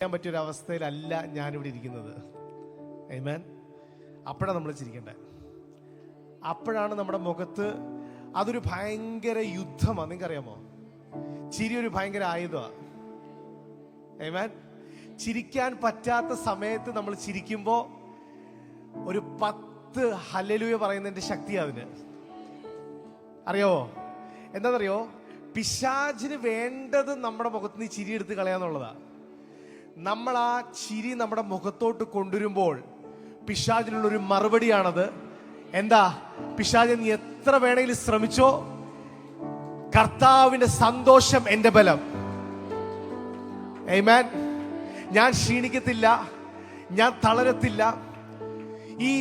ചെയ്യാൻ പറ്റിയൊരവസ്ഥയിലല്ല ഞാനിവിടെ ഇരിക്കുന്നത്. ആമേൻ. അപ്പോഴാണ് നമ്മൾ ചിരിക്കേണ്ടത്. അപ്പോഴാണ് നമ്മുടെ മുഖത്ത് അതൊരു ഭയങ്കര യുദ്ധമാണ്. നിങ്ങൾക്കറിയാമോ, ചിരി ഒരു ഭയങ്കര ആയുധമാണ്. ആമേൻ. ചിരിക്കാൻ പറ്റാത്ത സമയത്ത് നമ്മൾ ചിരിക്കുമ്പോൾ ഒരു 10 ഹല്ലേലൂയ പറയുന്നതിന്റെ ശക്തി അതിന്. അറിയാവോ എന്താണെന്നറിയോ? പിശാചിന് വേണ്ടത് നമ്മുടെ മുഖത്ത് നിന്ന് ചിരി എടുത്ത് കളയാന്നുള്ളതാ. നമ്മൾ ആ ചിരി നമ്മുടെ മുഖത്തോട്ട് കൊണ്ടുവരുമ്പോൾ പിശാചിനുള്ളൊരു മറുപടിയാണത്. എന്താ? പിശാച്, നീ എത്ര വേണമെങ്കിലും ശ്രമിച്ചോ, കർത്താവിന്റെ സന്തോഷം എന്റെ ബലം. ആമേൻ. ഞാൻ ക്ഷീണിക്കത്തില്ല, ഞാൻ തളരത്തില്ല. ഈ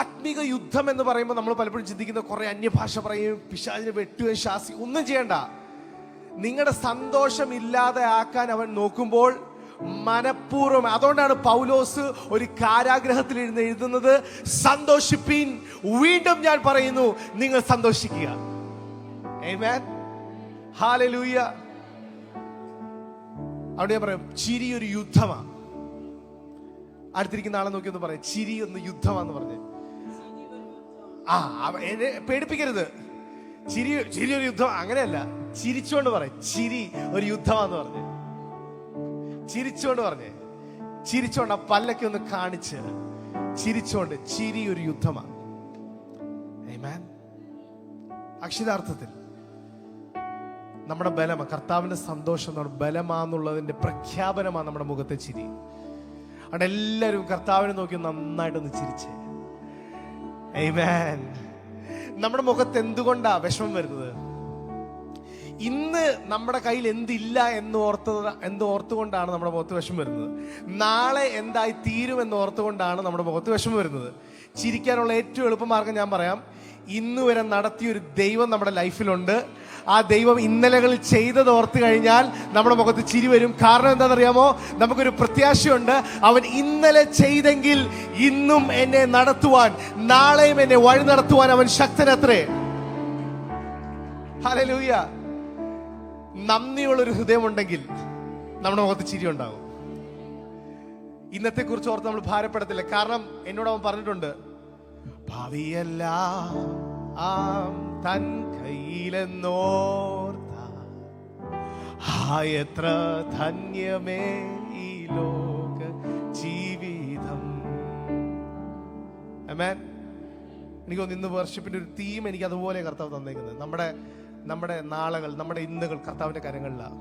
ആത്മീക യുദ്ധം എന്ന് പറയുമ്പോൾ നമ്മൾ പലപ്പോഴും ചിന്തിക്കുന്ന കുറെ അന്യഭാഷ പറയും, പിശാചിനെ വെട്ടുകയും ശാസിക്കും. ഒന്നും ചെയ്യണ്ട. നിങ്ങളുടെ സന്തോഷം ഇല്ലാതെ ആക്കാൻ അവൻ നോക്കുമ്പോൾ മനഃപൂർവ്വം. അതുകൊണ്ടാണ് പൗലോസ് ഒരു കാരാഗ്രഹത്തിൽ എഴുതുന്നത്, സന്തോഷിപ്പീൻ, വീണ്ടും ഞാൻ പറയുന്നു, നിങ്ങൾ സന്തോഷിക്കുക. ആമേൻ. ഹല്ലേലൂയ. അവിടെ ഞാൻ പറയാം, ചിരി ഒരു യുദ്ധമാണ്. അടുത്തിരിക്കുന്ന ആളെ നോക്കി ഒന്ന് പറയാം, ചിരി ഒന്ന് യുദ്ധമാന്ന് പറഞ്ഞ്. എന്നെ പേടിപ്പിക്കരുത്. ചിരി ഒരു യുദ്ധം, അങ്ങനെയല്ല. ചിരിച്ചോണ്ട് പറയും, ചിരി ഒരു യുദ്ധമാന്ന് പറഞ്ഞ്. ചിരിച്ചോണ്ട് പറഞ്ഞേ, ചിരിച്ചോണ്ട് ആ പല്ലൊക്കെ ഒന്ന് കാണിച്ച് ചിരിച്ചോണ്ട്, ചിരി ഒരു യുദ്ധമാണ്. ആമേൻ. അക്ഷരാർത്ഥത്തിൽ നമ്മുടെ ബലം, കർത്താവിന്റെ സന്തോഷം നമ്മുടെ ബലമാന്നുള്ളതിന്റെ പ്രഖ്യാപനമാണ് നമ്മുടെ മുഖത്തെ ചിരി. അവിടെ എല്ലാവരും കർത്താവിനെ നോക്കി നന്നായിട്ടൊന്ന് ചിരിച്ചേ. ആമേൻ. നമ്മുടെ മുഖത്ത് എന്തുകൊണ്ടാ വിഷമം വരുന്നത്? ഇന്ന് നമ്മുടെ കയ്യിൽ എന്തില്ല എന്ന് ഓർത്തുകൊണ്ടാണ് നമ്മുടെ മുഖത്ത് വിഷമം വരുന്നത്. നാളെ എന്തായി തീരുമെന്ന് ഓർത്തുകൊണ്ടാണ് നമ്മുടെ മുഖത്ത് വിഷമം വരുന്നത്. ചിരിക്കാനുള്ള ഏറ്റവും എളുപ്പമാർഗം ഞാൻ പറയാം. ഇന്ന് വരെ നടത്തിയൊരു ദൈവം നമ്മുടെ ലൈഫിലുണ്ട്. ആ ദൈവം ഇന്നലകളിൽ ചെയ്തത് ഓർത്ത് കഴിഞ്ഞാൽ നമ്മുടെ മുഖത്ത് ചിരി വരും. കാരണം എന്താണെന്നറിയാമോ? നമുക്കൊരു പ്രത്യാശയുണ്ട്. അവൻ ഇന്നലെ ചെയ്തെങ്കിൽ ഇന്നും എന്നെ നടത്തുവാൻ, നാളെയും എന്നെ വഴി നടത്തുവാൻ അവൻ ശക്തനത്രേ. ഹല്ലേലൂയ. നന്ദിയുള്ളൊരു ഹൃദയമുണ്ടെങ്കിൽ നമ്മുടെ മുഖത്ത് ചിരി ഉണ്ടാകും. ഇന്നത്തെ കുറിച്ച് ഓർത്ത് നമ്മൾ ഭാരപ്പെടത്തില്ല. കാരണം എന്നോട് അവൻ പറഞ്ഞിട്ടുണ്ട്, ഭാവിയല്ല തൻ കയ്യിലെന്നോർത്ത എത്ര ധന്യമേ ഈ ലോക ജീവിതം. ആമേൻ. എനിക്ക് തോന്നുന്നു ഇന്ന് വർഷിപ്പിന്റെ ഒരു തീം എനിക്ക് അതുപോലെ കർത്താവ് തന്നേക്കുന്നത്. നമ്മുടെ നാളുകൾ, നമ്മുടെ ഇന്നുകൾ കർത്താവിന്റെ കരങ്ങളിലാണ്.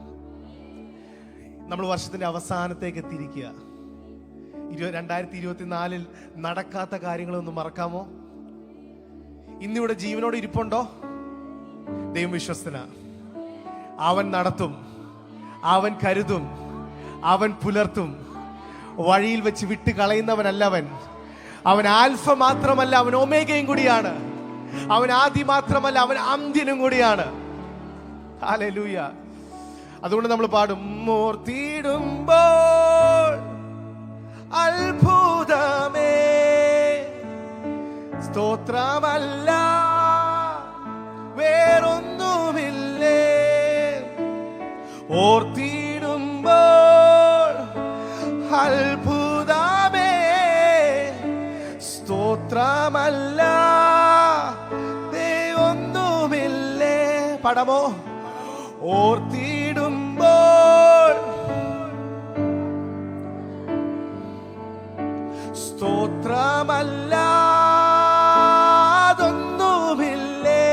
നമ്മൾ വർഷത്തിന്റെ അവസാനത്തേക്ക് എത്തിയിരിക്കുക. 2024 നടക്കാത്ത കാര്യങ്ങളൊന്നും മറക്കാമോ? ഇന്നിവിടെ ജീവനോട് ഇരിപ്പുണ്ടോ? ദൈവം വിശ്വസ്തനാ. അവൻ നടത്തും, അവൻ കരുതും, അവൻ പുലർത്തും. വഴിയിൽ വെച്ച് വിട്ട് കളയുന്നവനല്ല അവൻ. അവൻ ആൽഫ മാത്രമല്ല, അവൻ ഒമേഗയും കൂടിയാണ്. അവൻ ആദി മാത്രമല്ല, അവൻ അന്ത്യനും കൂടിയാണ്. ഹല്ലേലൂയ. അതുകൊണ്ട് നമ്മൾ പാടും, ഓർത്തിടുമ്പോൾ അത്ഭുതമേ സ്തോത്രമല്ല വേറൊന്നുമില്ലേ. ഓർത്തിടുമ്പോൾ അത്ഭുതമേ സ്തോത്രമല്ല ഒന്നുമില്ലേ. പടമോ? ഓർത്തിടുമ്പോൾ സ്തോത്രമല്ല അതൊന്നുമില്ലേ.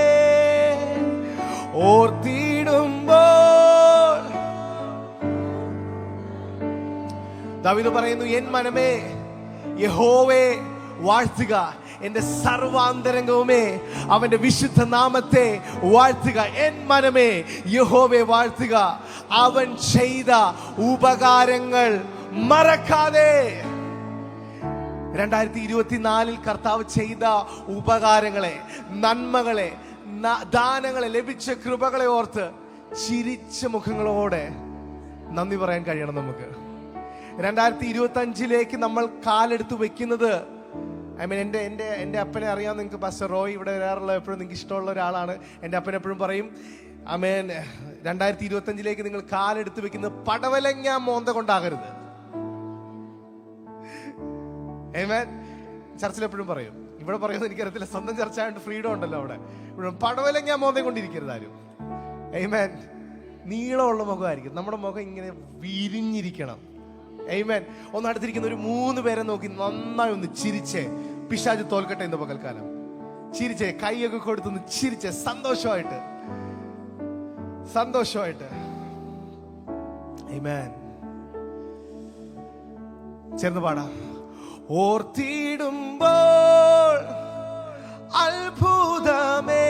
ഓർത്തിടുമ്പോൾ ദാവീദ് പറയുന്നു, എൻ മനമേ യഹോവേ വാഴ്ത്തുക, എന്റെ സർവാന്തരംഗവുമേ അവന്റെ വിശുദ്ധ നാമത്തെ വാഴ്ത്തുക. എൻ മനമേ യഹോവയെ വാഴ്ത്തുക, അവൻ ചെയ്ത ഉപകാരങ്ങൾ മറക്കാതെ. 2024 കർത്താവ് ചെയ്ത ഉപകാരങ്ങളെ, നന്മകളെ, ദാനങ്ങളെ, ലഭിച്ച കൃപകളെ ഓർത്ത് ചിരിച്ച മുഖങ്ങളോടെ നന്ദി പറയാൻ കഴിയണം നമുക്ക്. 2025 നമ്മൾ കാലെടുത്ത് വെക്കുന്നത്, എൻ്റെ അപ്പനെ അറിയാം നിങ്ങൾക്ക്. പാസ്റ്റർ റോയ് ഇവിടെ വരാറുള്ള എപ്പോഴും നിങ്ങൾക്ക് ഇഷ്ടമുള്ള ഒരാളാണ്. എൻ്റെ അപ്പൻ എപ്പോഴും പറയും, ആമേൻ, 2025 നിങ്ങൾ കാലെടുത്ത് വെക്കുന്നത് പടവലങ്ങ മോന്ത കൊണ്ടാകരുത്. ആമേൻ. ചർച്ചിൽ എപ്പോഴും പറയും, ഇവിടെ പറയുന്നത് എനിക്കറിയത്തില്ല, സ്വന്തം ചർച്ച ആയതുകൊണ്ട് ഫ്രീഡം ഉണ്ടല്ലോ അവിടെ. ഇവിടെ പടവലങ്ങ മോന്തം കൊണ്ടിരിക്കരുത് ആരും. ആമേൻ. നീളമുള്ള മുഖമായിരിക്കും, നമ്മുടെ മുഖം ഇങ്ങനെ വിരിഞ്ഞിരിക്കണം. ആമേൻ. ഒന്ന് അടുത്തിരിക്കുന്ന ഒരു 3 പേരെ നോക്കി നന്നായി ഒന്ന് ചിരിച്ചേ, പിശാച് തോൽക്കട്ടെ ഇന്ന് പകൽക്കാലം. ചിരിച്ചേ, കൈയൊക്കെ കൊടുത്തൊന്ന് ചിരിച്ചേ, സന്തോഷമായിട്ട്. ആമേൻ. ചേർന്ന് പാടാം. ഓർത്തിടുമ്പോൾ അത്ഭുതമേ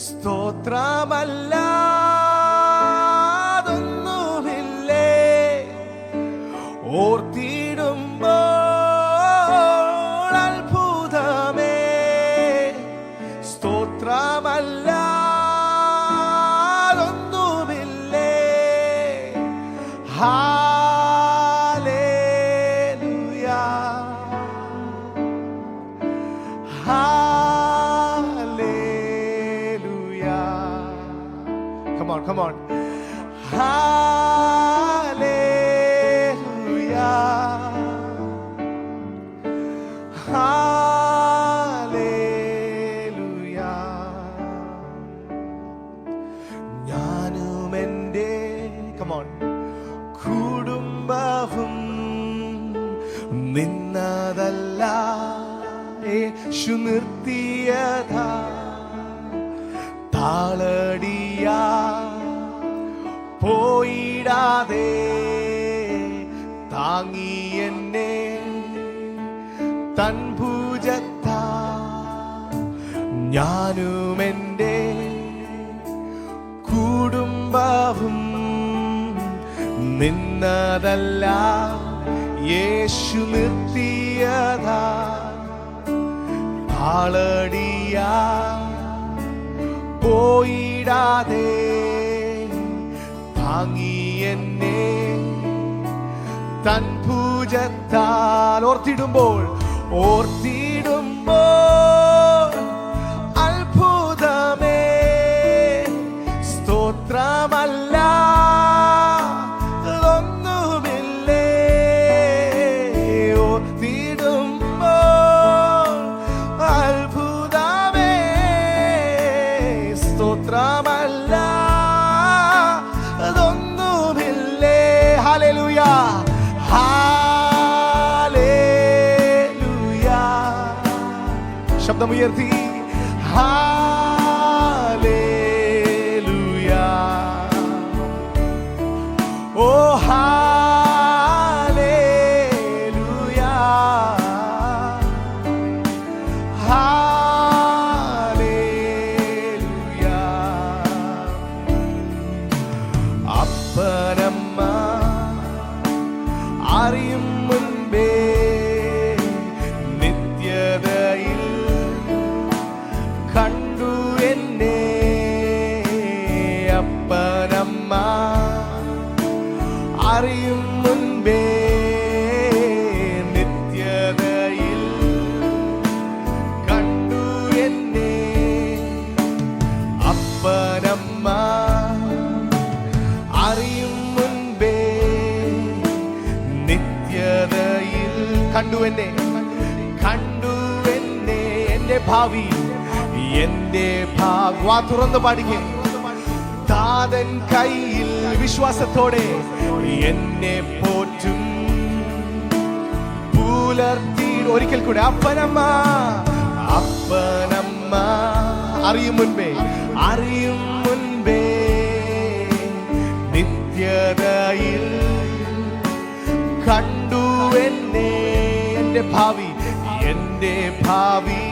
സ്തോത്രമല്ലാതൊന്നുമില്ലേ. ഓർത്തിടുമ്പോൾ അത്ഭുതമേ സ്തോത്രമല്ലാതൊന്നുമില്ലേ. Come on. Hallelujah. Hallelujah. ഞാനും എൻ്റെ കുടുംബവും നിന്നതല്ല, യേശു നിർത്തിയതാ. താളടിയാ പോയിടാതെ താങ്ങി എന്നെ തൻ ഭുജത്താ. ഞാനും എൻ്റെ കുടുംബവും നിന്നതല്ല, യേശു നിർത്തിയതാ. താളടിയാ പോയിടാതെ താങ്ങി എന്നെ തൻ ഭുജത്താൽ. ഓർത്തിടുമ്പോൾ അത്ഭുതമേ സ്തോത്രമല്ലാതൊന്നുമില്ലേ. ഓർത്തിടുമ്പോൾ അത്ഭുതമേ സ്തോത്രമല്ലാതൊന്നുമില്ലേ. ഹല്ലേലൂയ. ഹല്ലേലൂയ. ശബ്ദമുയർത്തി ഹല്ലേലൂയ. ഓ ഹല്ലേലൂയ. ഹല്ലേലൂയ. അപ്പനമ്മ അറിയും മുൻപേ നിത്യതയിൽ കണ്ടു എന്നെ. അപ്പനമ്മ അറിയും മുൻപേ നിത്യതയിൽ കണ്ടു എന്നെ. അപ്പനമ്മ അറിയും മുൻപേ നിത്യതയിൽ കണ്ടു എന്നെ. എന്റെ ഭാവി വാ തുറന്ന് പാടിക്കേ. താതൻ കയ്യിൽ വിശ്വാസത്തോടെ എന്നെ പോറ്റും പുലർത്തി. ഒരിക്കൽ കൂടെ അപ്പനമ്മ അറിയും മുൻപേ നിത്യതയിൽ കണ്ടു എന്നെ. എന്റെ ഭാവി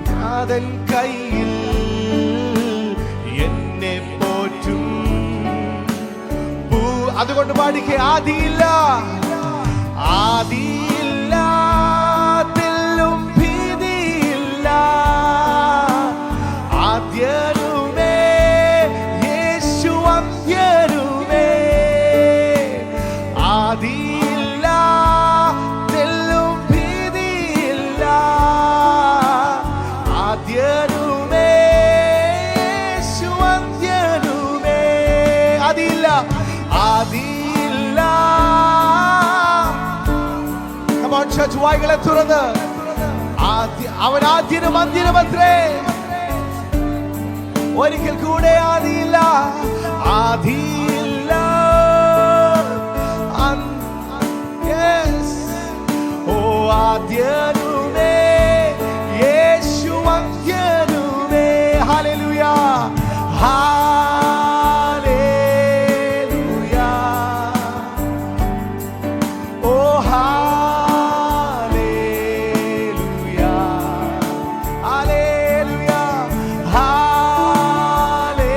താതൻ കയ്യിൽ എന്നെ പോറ്റും. അതുകൊണ്ട് പാടിക്കേ. ആദിയില്ല തെല്ലും ഭീതിയില്ല. ആദ്യനുമേ യേശു അന്ത്യനുമേ. ആദിയില്ല തെല്ലും ഭീതിയില്ല. ആദ്യനുമേ യേശു അന്ത്യനുമേ. ആദിയില്ല വായ്കളെ തുറന്ന് അവൻ ആദ്യനും അന്ത്യനുമത്രേ. ഒരിക്കൽ കൂടെ ആദിയില്ല, ആദിയില്ല. ഓ ആദ്യനുമേ യേശു അന്ത്യനുമേ. ഹല്ലേലൂയ, ഹല്ലേലൂയ. ഓ ഹല്ലേലൂയ, ഹല്ലേലൂയ, ഹല്ലേലൂയ,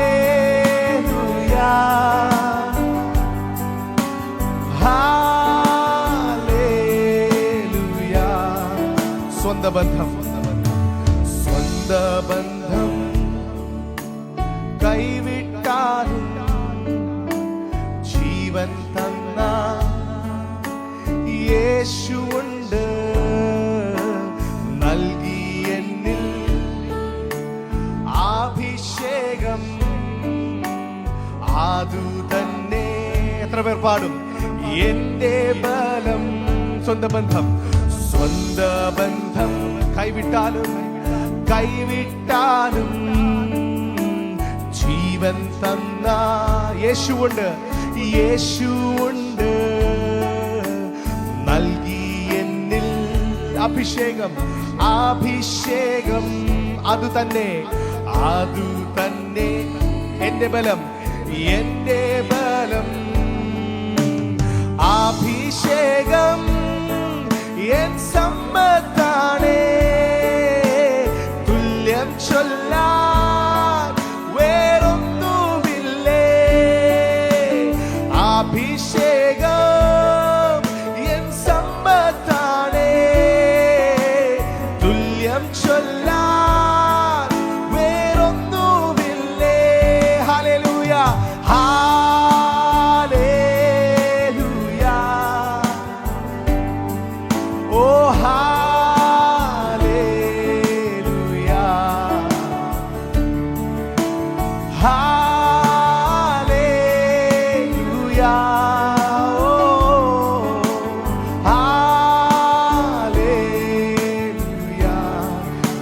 ഹല്ലേലൂയ. സ്വന്ത ബന്ധം, സ്വന്ത ബന്ധം കൈവിട്ടാലും ജീവൻ തന്ന യേശുവുണ്ട്. നൽകി എന്നിൽ അഭിഷേകം അതു തന്നെ. എത്ര പേർ പാടും? എന്റെ ബലം. സ്വന്ത ബന്ധം, സ്വന്ത ബന്ധം കൈവിട്ടാലും കൈവിട്ടാലും ജീവൻ തന്ന യേശുവുണ്ട്, യേശുവുണ്ട്. നൽകി എന്നിൽ അഭിഷേകം, അഭിഷേകം അതു തന്നെ, അതു തന്നെ. എന്റെ ബലം, എന്റെ ബലം. അഭിഷേകം എൻ സമ്പത്താണേ, തുല്യം ചൊല്ലാൻ വേറൊന്നുമില്ലേ. അഭിഷേകം എൻ സമ്പത്താണേ, തുല്യം ചൊല്ലാൻ വേറൊന്നുമില്ലേ. ഹല്ലേലൂയ, ഹല്ലേലൂയ. ഓ ഹല്ലേലൂയ, ഹല്ലേലൂയ. ഓ ഹല്ലേലൂയ.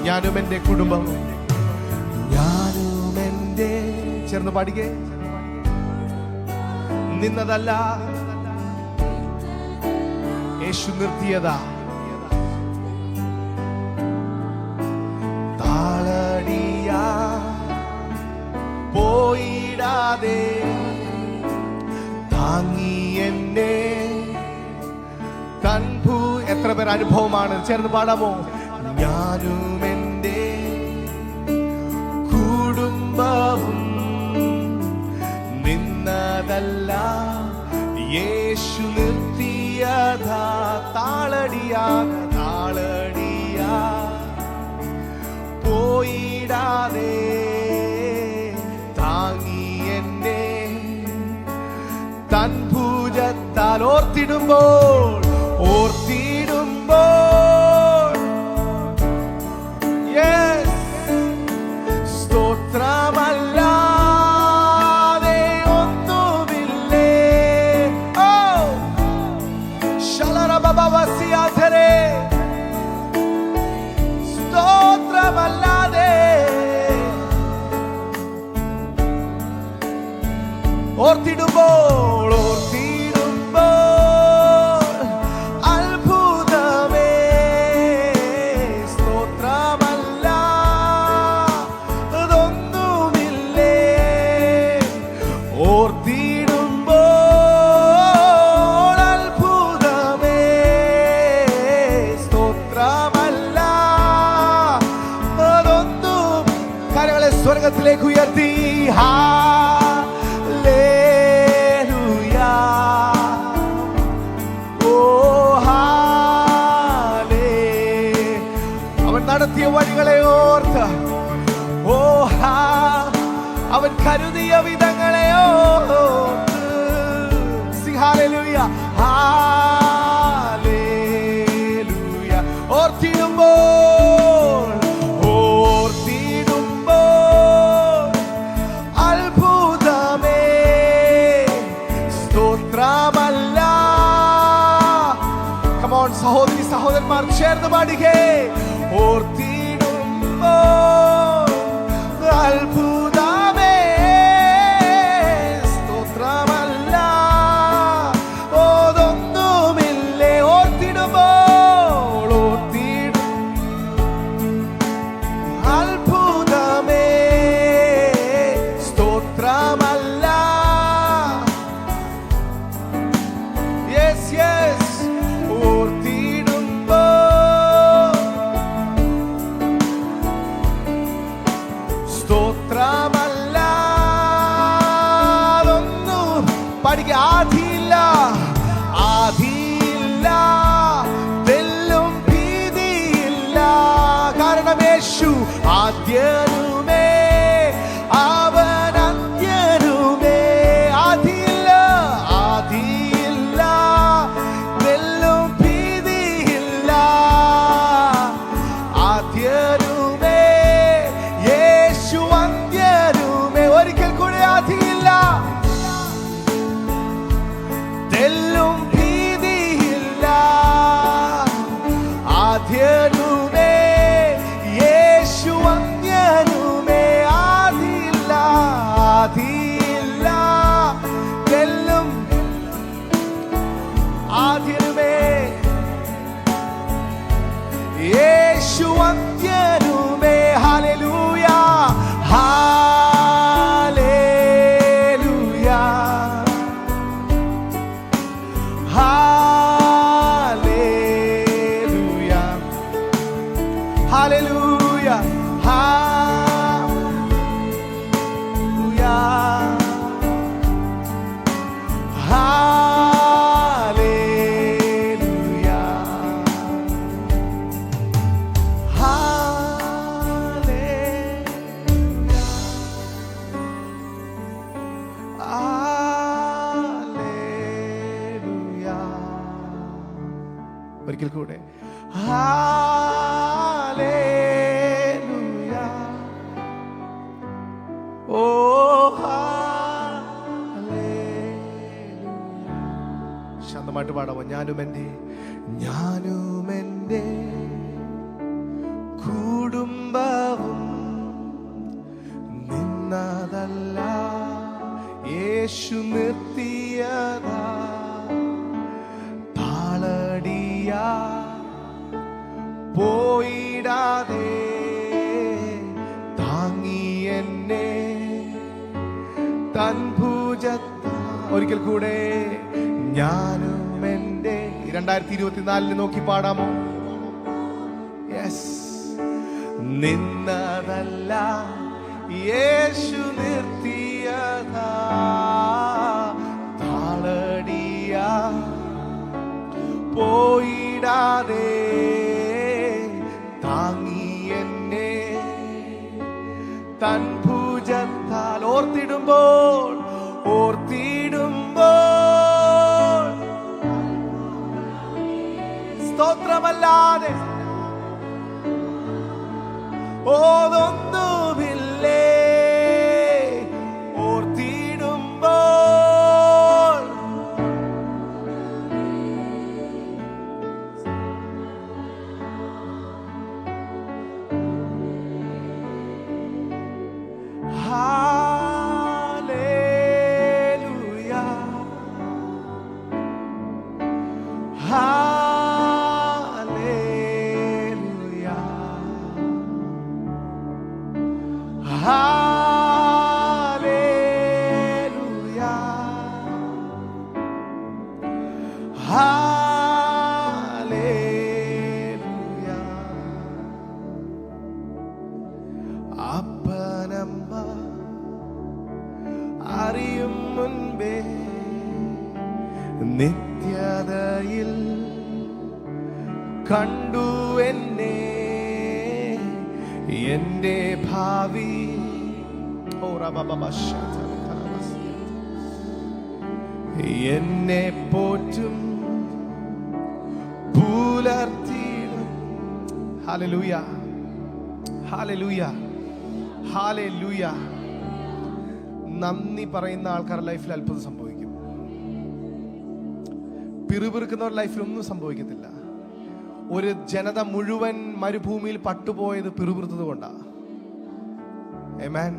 ഞാനും എൻ്റെ കുടുംബം, ഞാനും എൻ്റെ ചേർന്ന് പാടിക്കേ. നിന്നതല്ല, യേശു നിർത്തിയതാ. താളടിയാ പോയിടാതെ താങ്ങി എന്നെ തൻഭൂ. എത്ര പേർ അനുഭവമാണ്? ചേർന്ന് പാടാമോ? ഞാനും എൻ്റെ കുടുംബവും നിന്നതല്ല, യേശു നിർത്തിയതാ. താളടിയാ, താളടിയാ പോയിടാതെ താങ്ങി എന്നെ തൻ ഭുജത്താൽ. ഓർത്തിടുമ്പോൾ, ഓർത്തിടുമ്പോൾ യെസ് സ്തോത്രമല്ലാതെ ഒന്നുമില്ലേ. ഓ ശലറബബവസിയാധരേ, സ്തോത്രമല്ലാതെ. ഓർത്തിടുമ്പോൾ, ഓർത്തിടുമ്പോൾ അത്ഭുതമേ. സ്തോത്രമല്ല അതൊന്നുമില്ലേ. ഓർത്തിടുമ്പോൾ അത്ഭുതമേ. സ്തോത്രമല്ല അതൊന്നും. കാര്യങ്ങളെ സ്വർഗത്തിലേക്ക് ഉയർത്തി. നടത്തിയ വഴികളെ ഓർത്ത്, ഓ അവൻ കരുതിയ വിധങ്ങളെ ഓർത്ത്. ഹല്ലേലൂയ, ഹല്ലേലൂയ. ഓർത്തിടുമ്പോൾ, ഓർത്തിടുമ്പോൾ അത്ഭുതമേ. സ്തോത്രമല്ല. Come on, സഹോദരി സഹോദരന്മാർ ചേർന്ന് പാടുകേ. ഓർത്തിടുമ്പോ അത്ഭുതമേ സ്തോത്രമല്ല ഓതൊന്നുമില്ലേ. ഓർത്തിടുമ്പോൾ അത്ഭുതമേ സ്തോത്രമല്ല. യെസ് യെസ് ഓർത്തിടുമ്പോ സ്തോത്രമല്ല അതൊന്നും പഠിക്കുക. ആധിയില്ല ആധിയില്ല തെല്ലും ഭീതിയില്ല. കാരണം യേശു ആദ്യനുമേ അവൻ അന്ത്യനുമേ. ആധിയില്ല ആധിയില്ല തെല്ലും ഭീതിയില്ല. ആദ്യനുമേ യേശു അന്ത്യനുമേ. ഒരിക്കൽ കൂടെ ആധിയില്ല തെല്ലും ഭീതിയില്ല. ആദ്യനുമേ യേശു അന്ത്യനുമേ. ആധിയില്ല ആധിയില്ല തെല്ലും ആദ്യനുമേ യേശു അന്ത്യനുമേ. ഹല്ലേലൂയ ഹല്ലേലൂയ ഹല്ലേലൂയ ഹല്ലേലൂയ ഹല്ലേലൂയ ഹല്ലേലൂയ ഹല്ലേലൂയ. ഒരിക്കൽ കൂടെ ഹല്ലേലൂയ. ഓ ഹല്ലേലൂയ. ശാന്തമായിട്ട് പാടാമോ? ഞാനും എൻ്റെ കുടുംബവും നിന്നതല്ല യേശു നിർത്തിയതാ. താളടിയ പോയിടാതെ താങ്ങി എന്നെ തൻ ഭുജത്താ. ഒരിക്കൽ കൂടെ ഞാനും എൻ്റെ 2024 നോക്കി പാടാമോ? യെസ്. നിന്നതല്ല യേശു നിർത്തിയതാ. താളടിയ പോയിടാതെ താങ്ങി എന്നെ തൻ ഭുജത്താൽ. ഓർത്തിടുമ്പോൾ സ്തോത്രമല്ലാതെ ഓതൊന്നുമില്ലേ. ഓർത്തിടുമ്പോൾ ഹല്ലേലൂയ ഹല്ലേലൂയ ഹല്ലേലൂയ ഹല്ലേലൂയ. അപ്പനമ്മ അറിയും മുൻപേ നിത്യതയിൽ കണ്ടു എന്നെ എന്റെ ഭാവി. എന്നെ പോറ്റും പുലർത്തിയിടും. ഹല്ലേലൂയ ഹല്ലേലൂയ ഹല്ലേലൂയ. നന്ദി പറയുന്ന ആൾക്കാരുടെ ലൈഫിൽ അത്ഭുതം സംഭവിക്കും. പിറുപിറുക്കുന്നവരുടെ ലൈഫിൽ ഒന്നും സംഭവിക്കത്തില്ല. ഒരു ജനത മുഴുവൻ മരുഭൂമിയിൽ പട്ടുപോയത് പിറുപിറുത്തത് കൊണ്ടാണ്. ആമേൻ.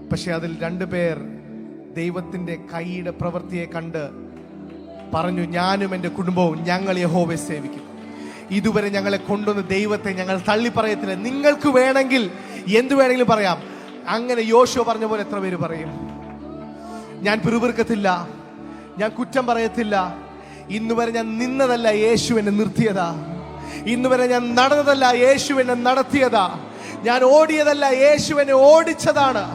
പക്ഷെ അതിൽ 2 പേർ ദൈവത്തിന്റെ കൈയുടെ പ്രവൃത്തിയെ കണ്ട് പറഞ്ഞു, ഞാനും എൻ്റെ കുടുംബവും ഞങ്ങൾ യഹോവയെ സേവിക്കും. ഇതുവരെ ഞങ്ങളെ കൊണ്ടുവന്ന ദൈവത്തെ ഞങ്ങൾ തള്ളി പറയത്തില്ല. നിങ്ങൾക്ക് വേണമെങ്കിൽ എന്തു വേണമെങ്കിലും പറയാം. അങ്ങനെ യോശുവ പറഞ്ഞ പോലെ എത്ര പേര് പറയും? ഞാൻ പിറുപിറുക്കത്തില്ല, ഞാൻ കുറ്റം പറയത്തില്ല. ഇന്നുവരെ ഞാൻ നിന്നതല്ല, യേശു എന്നെ നിർത്തിയതാ. ഇന്നുവരെ ഞാൻ നടന്നതല്ല, യേശു എന്നെ നടത്തിയതാ. ഞാൻ ഓടിയതല്ല, യേശു എന്നെ ഓടിച്ചതാണ്.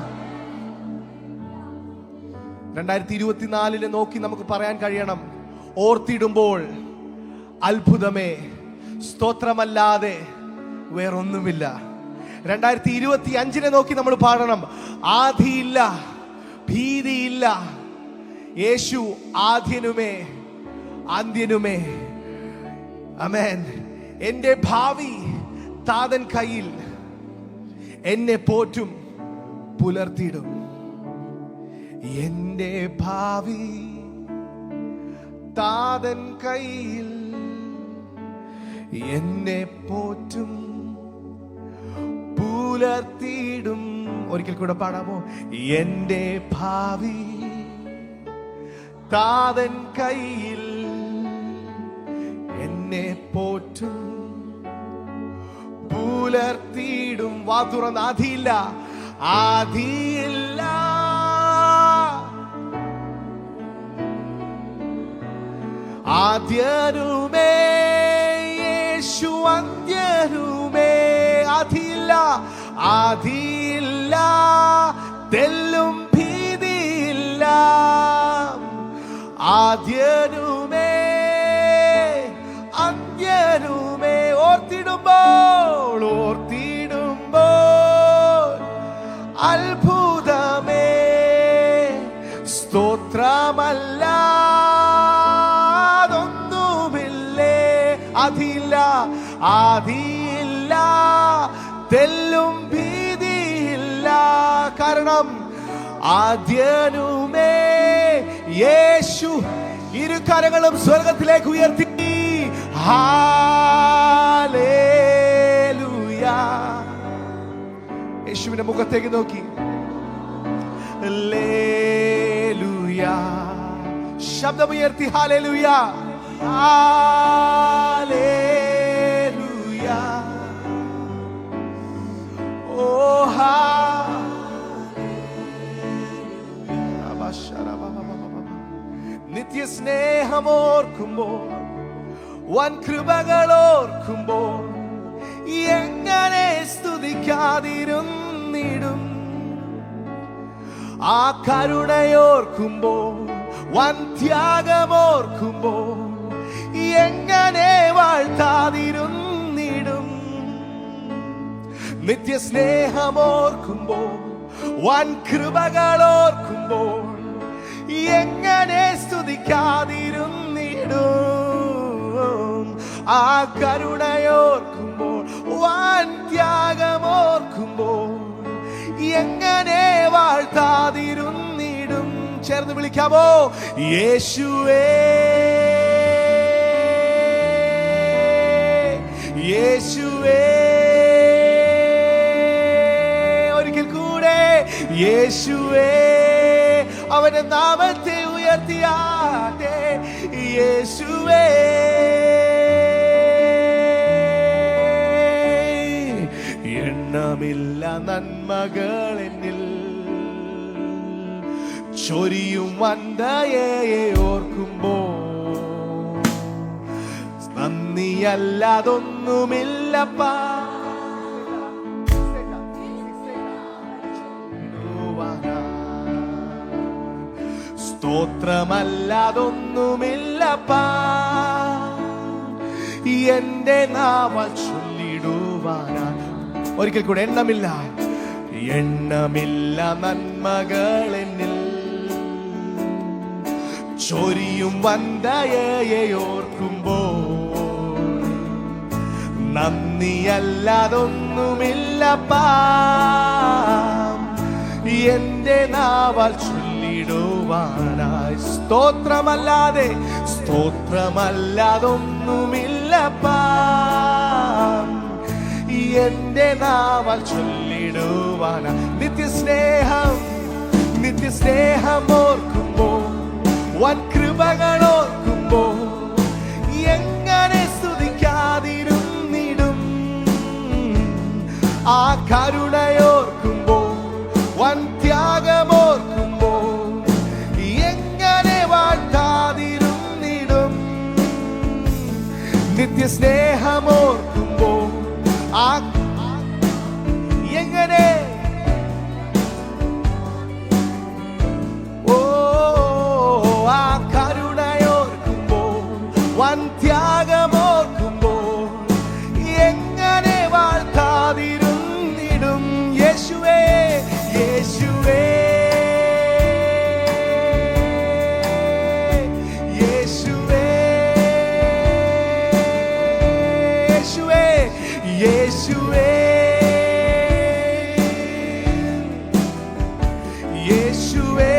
2024 നോക്കി നമുക്ക് പറയാൻ കഴിയണം, ഓർത്തിടുമ്പോൾ അത്ഭുതമേ, സ്തോത്രമല്ലാതെ വേറൊന്നുമില്ല. 2025 നോക്കി നമ്മൾ പാടണം, ആദിയില്ല, ഭീതിയില്ല, യേശു ആദ്യനുമേ അന്ത്യനുമേ. ആമേൻ. എൻ്റെ ഭാവി താതൻ കയ്യിൽ, എന്നെ പോറ്റും പുലർത്തിയിടും. എൻ്റെ ഭാവി താതൻ കയ്യിൽ, എന്നെ പോറ്റും പുലർത്തിയിടും. ഒരിക്കൽ കൂടെ പാടാമോ? എൻ്റെ ഭാവി താതൻ കയ്യിൽ, എന്നെ പോറ്റും പുലർത്തിയിടും. വാ തുറന്ന്, ആദിയില്ല, ആദിയില്ല, ആദ്യനുമേ, യേശു അന്ത്യനുമേ. ആദിയില്ല, ആദിയില്ല, തെല്ലും ഭീതിയില്ല, ആദ്യനുമേ അന്ത്യനുമേ. ഓർത്തിടുമ്പോൾ, ഓർത്തിടുമ്പോൾ അത്ഭുതമേ, സ്തോത്രമല്ലാതൊന്നുമില്ലേ. ആദിയില്ല, ആദിയില്ല, തെല്ലും ഭീതിയില്ല. കാരണം ആദ്യനുമേ യേശു. ഇരു കരങ്ങളും സ്വർഗത്തിലേക്ക് ഉയർത്തി, ഹല്ലേലൂയ. യേശുവിന്റെ മുഖത്തേക്ക് നോക്കി, ഹല്ലേലൂയ. ശബ്ദമുയർത്തി, ഹല്ലേലൂയ, ഹല്ലേലൂയ. ഓ നിത്യ സ്നേഹമോർക്കുമ്പോൾ, വൻ കൃപകളോർക്കുമ്പോൾ എങ്ങനെ സ്തുതിക്കാതിരുന്നിടും. ആ കരുണയോർക്കുമ്പോൾ, വൻ ത്യാഗമോർക്കുമ്പോൾ എങ്ങനെ വാഴ്ത്താതിരുന്നിടും. നിത്യ സ്നേഹമോർക്കുമ്പോൾ, വൻ കൃപകളോർക്കുമ്പോൾ എങ്ങനെ സ്തുതിക്കാതിരുന്നിടും. ആ കരുണയോർക്കുമ്പോൾ, വൻ ത്യാഗമോർക്കുമ്പോൾ എങ്ങനെ വാഴ്ത്താതിരുന്നിടും. ചേർന്ന് വിളിക്കാമോ? യേശുവേ, യേശുവേ. ഒരിക്കൽ കൂടെ, യേശുവേ. അവന്റെ നാമത്തെ ഉയർത്തിയാട്ടെ, യേശുവേ. എണ്ണമില്ല നന്മകൾ എന്നിൽ ചൊരിയും വന്ദയെ ഓർക്കുമ്പോൾ നന്ദിയല്ലാതൊന്നുമില്ലപ്പാ. സ്തോത്രമല്ലാതൊന്നുമില്ലപ്പാ. എന്റെ നാവാൽ ചൊല്ലിടുവാനാ. ഒരിക്കൽ കൂടെ, എണ്ണമില്ല, എണ്ണമില്ല നന്മകൾ എന്നിൽ ചൊരിയും വന്ദയെ ഓർക്കുമ്പോൾ നന്ദിയല്ലാതൊന്നുമില്ലപ്പാ. എന്റെ നാവാൽ ചൊല്ലിടുവാനാ. ചൊല്ലിടുവാനായി. സ്തോത്രമല്ലാതെ സ്തോത്രമല്ലാതൊന്നുമില്ലപ്പാ, എന്റെ നാവാൽ ചൊല്ലിടുവാനായി. നിത്യസ്നേഹം ഓർക്കുമ്പോൾ, വൻ കൃപകൾ ഓർക്കുമ്പോൾ, എങ്ങനെ സ്തുതിക്കാതിരുന്നിടും. ആ കരുണയോർക്കുമ്പോൾ, വൻ ത്യാഗമോർക്കുമ്പോൾ, എങ്ങനെ വാഴ്ത്താതിരുന്നിടും. നിത്യസ്നേഹമോർക്കുമ്പോൾ, ആ എങ്ങനെ ആ കരുണയോർക്കുമ്പോൾ, വൻ ത്യാഗമോർക്കുമ്പോൾ, എങ്ങനെ വാഴ്ത്താതിരുന്നിടും. യേശുവേ യേശുവേ യേശുവേ യേശുവേ യേശുവേ യേശുവേ.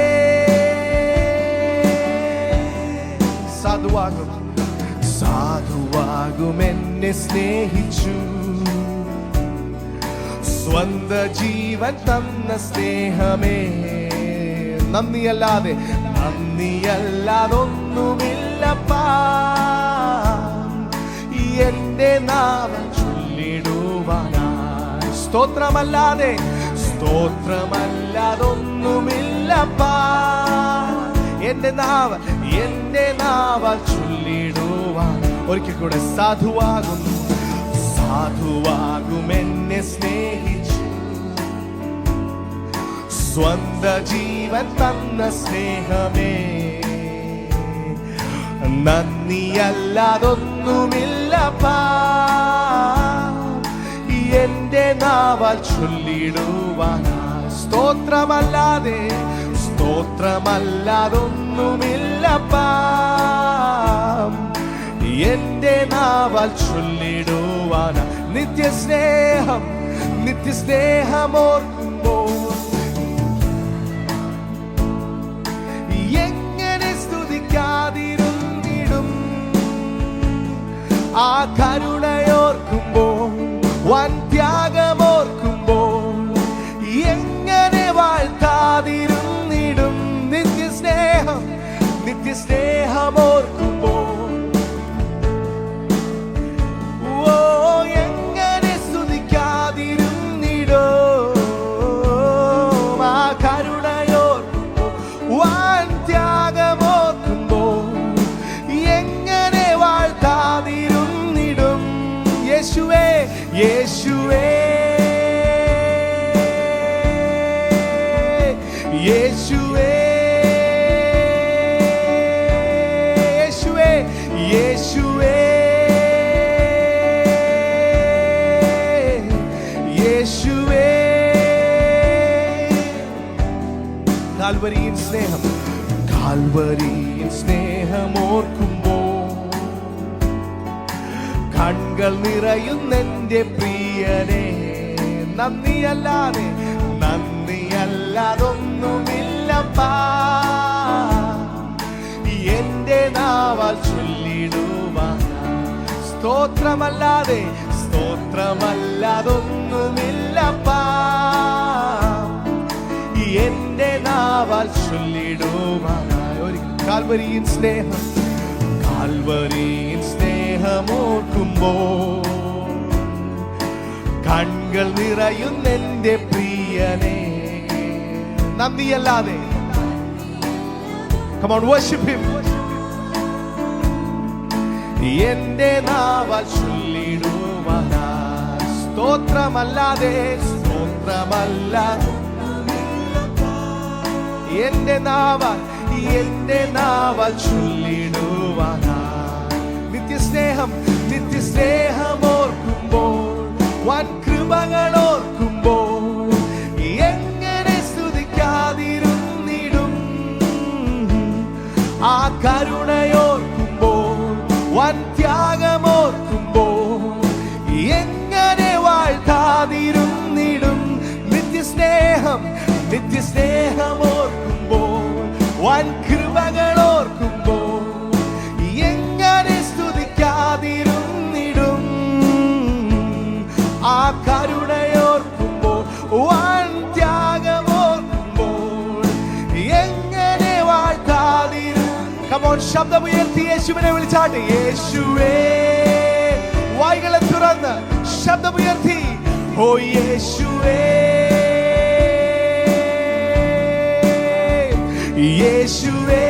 സാധുവാകും എന്നെ സ്നേഹിച്ചു, സ്വന്ത ജീവൻ തന്ന സ്നേഹമേ. നന്ദിയല്ലാതൊന്നുമില്ലപ്പാ, എന്റെ നാമം ചൊല്ലിടുവാനായി. സ്തോത്രമല്ലാതൊന്നുമില്ലപ്പാ, എന്റെ നാവാൽ ചൊല്ലിടുവാൻ. ഒരിക്കൽ കൂടെ സാധുവാകും എന്നെ സ്നേഹിച്ചു, സ്വന്ത ജീവൻ തന്ന സ്നേഹമേ. നന്ദിയല്ലാതൊന്നുമില്ലപ്പാ, എന്റെ നാവാൽ ചൊല്ലിടുവാനായി. സ്തോത്രമല്ലാതൊന്നുമില്ലപ്പാ, എന്റെ നാവാൽ ചൊല്ലിടുവാനായി. നിത്യസ്നേഹമോർക്കുമ്പോൾ, എങ്ങനെ സ്തുതിക്കാതിരുന്നിടും. ആ കരുണയോർക്കുമ്പോൾ, വൻ ത്യാഗമോർക്കുമ്പോൾ, എങ്ങനെ വാഴ്ത്താതിരുന്നിടും. നിത്യസ്നേഹമോർക്കുമ്പോൾ, എങ്ങനെ സ്തുതിക്കാതിരുന്നിടും. ആ കരുണയോർക്കുമ്പോൾ, വൻ ത്യാഗമോർക്കുമ്പോൾ, എങ്ങനെ വാഴ്ത്താതിരുന്നിടും. യേശുവേ യേശുവേ യേശുവേ യേശുവേ യേശുവേ. കാൽവരിയിൻ സ്നേഹമോർക്കുമ്പോൾ, കണ്ണുകൾ നിറയുന്നെന്റെ പ്രിയനെ. നന്ദിയല്ലാതൊന്നുമില്ലപ്പാ, എന്റെ നാവാൽ ചൊല്ലിടുവാൻ. സ്തോത്രമല്ലാതൊന്നുമില്ലപ്പാ, എന്റെ നാവാൽ ചൊല്ലിടുവാനായി. ഒരു കാൽവരിയിൻ സ്നേഹമോർക്കുമ്പോൾ, കണ്ണുകൾ നിറയുന്നെന്റെ പ്രിയനെ. നന്ദിയല്ലാതെ. Come on, worship him. എന്റെ നാവാൽ ചൊല്ലിടുവാനായി. സ്തോത്രമല്ലാതെ എന്റെ നാവാൽ ചൊല്ലിടുവാനായി. നിത്യസ്നേഹമോർക്കുമ്പോൾ, വൻ കൃപകളോർക്കുമ്പോൾ, എങ്ങനെ സ്തുതിക്കാതിരുന്നിടും. ആ കരുണയോർക്കുമ്പോൾ, വൻ ത്യാഗമോർക്കുമ്പോൾ, എങ്ങനെ വാഴ്ത്താതിരുന്നിടും. നിത്യസ്നേഹമോർക്കുമ്പോൾ, വൻ കൃപകൾ ഓർക്കുമ്പോൾ എങ്ങനെ സ്തുതിക്കാതിരുന്നിടും. ആ കരുണയോർക്കുമ്പോൾ വൻ ത്യാഗമോർക്കുമ്പോൾ എങ്ങനെ വാഴ്ത്താതിരും. കമോൺ, ശബ്ദമുയർത്തി യേശുവിനെ വിളിച്ചാട്ടെ. യേശുവേ, വായ്കളെ തുറന്ന് ശബ്ദമുയർത്തി. ഓ യേശുവേ, യേശുവേ,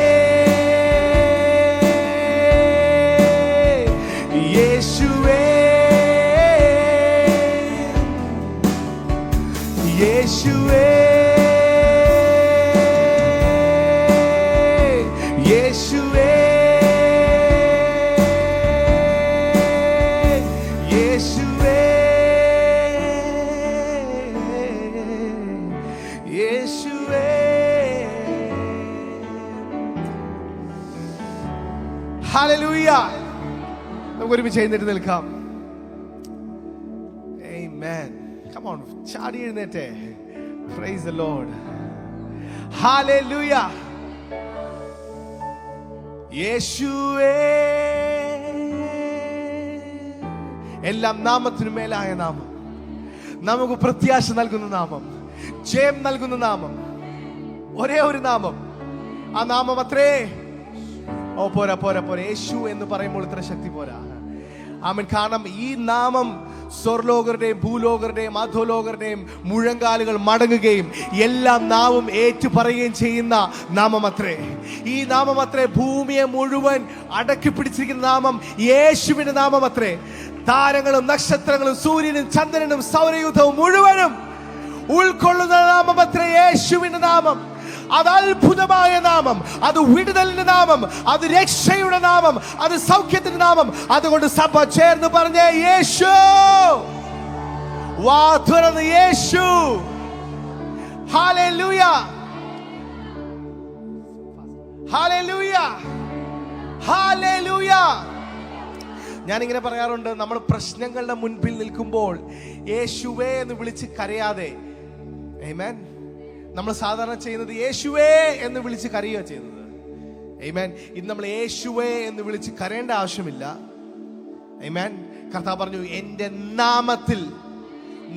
യേശുവേ, യേശുവേ, യേശുവേ, യേശുവേ, യേശുവേ. ഹല്ലേലൂയ. നമുക്ക് ഒരുമിച്ച് എഴുന്നേറ്റ് നിൽക്കാം. ആമേൻ. Come on, ചാടി എഴുന്നേറ്റേ. Praise the Lord. ഹല്ലേലൂയ. യേശുവേ, എല്ലാം നാമത്തിനു മേലായ നാമം, നമുക്ക് പ്രത്യാശ നൽകുന്ന നാമം, ജയം നൽകുന്ന നാമം, ഒരേ ഒരു നാമം. ആ നാമം അത്രേ. ഓ പോരാ പോരാ പോരാ, യേശു എന്ന് പറയുമ്പോൾ ഇത്ര ശക്തി പോരാ. ആമേൻ. കാരണം ഈ നാമം സ്വർലോകരുടെയും ഭൂലോകരുടെയും അധോലോകരുടെയും മുഴങ്കാലുകൾ മടങ്ങുകയും എല്ലാം നാമം ഏറ്റു പറയുകയും ചെയ്യുന്ന നാമം അത്രേ. ഈ നാമം അത്രേ ഭൂമിയെ മുഴുവൻ അടക്കി പിടിച്ചിരിക്കുന്ന നാമം യേശുവിന്റെ നാമം അത്രേ. താരങ്ങളും നക്ഷത്രങ്ങളും സൂര്യനും ചന്ദ്രനും സൗരയൂഥവും മുഴുവനും ഉൾക്കൊള്ളുന്ന നാമം അത്രേ യേശുവിന്റെ നാമം. അത് അത്ഭുതമായ നാമം, അത് വിടുതലിന്റെ നാമം, അത് രക്ഷയുടെ നാമം, അത് സൗഖ്യത്തിന്റെ നാമം. അതുകൊണ്ട് സഭ ചേർന്ന് പറഞ്ഞേ യേശു. വാ തുറന്ന് യേശു. ഹല്ലേലൂയ, ഹല്ലേലൂയ, ഹല്ലേലൂയ. ഞാനിങ്ങനെ പറയാറുണ്ട്, നമ്മൾ പ്രശ്നങ്ങളുടെ മുൻപിൽ നിൽക്കുമ്പോൾ യേശുവേ എന്ന് വിളിച്ച് കരയാതെ, ആമേൻ, നമ്മൾ സാധാരണ ചെയ്യുന്നത് യേശുവേ എന്ന് വിളിച്ച് കരയുക ചെയ്യുന്നത്. ആമേൻ. ഇന്ന് നമ്മൾ യേശുവേ എന്ന് വിളിച്ച് കരയേണ്ട ആവശ്യമില്ല. ആമേൻ. കർത്താവ് പറഞ്ഞു, എൻ്റെ നാമത്തിൽ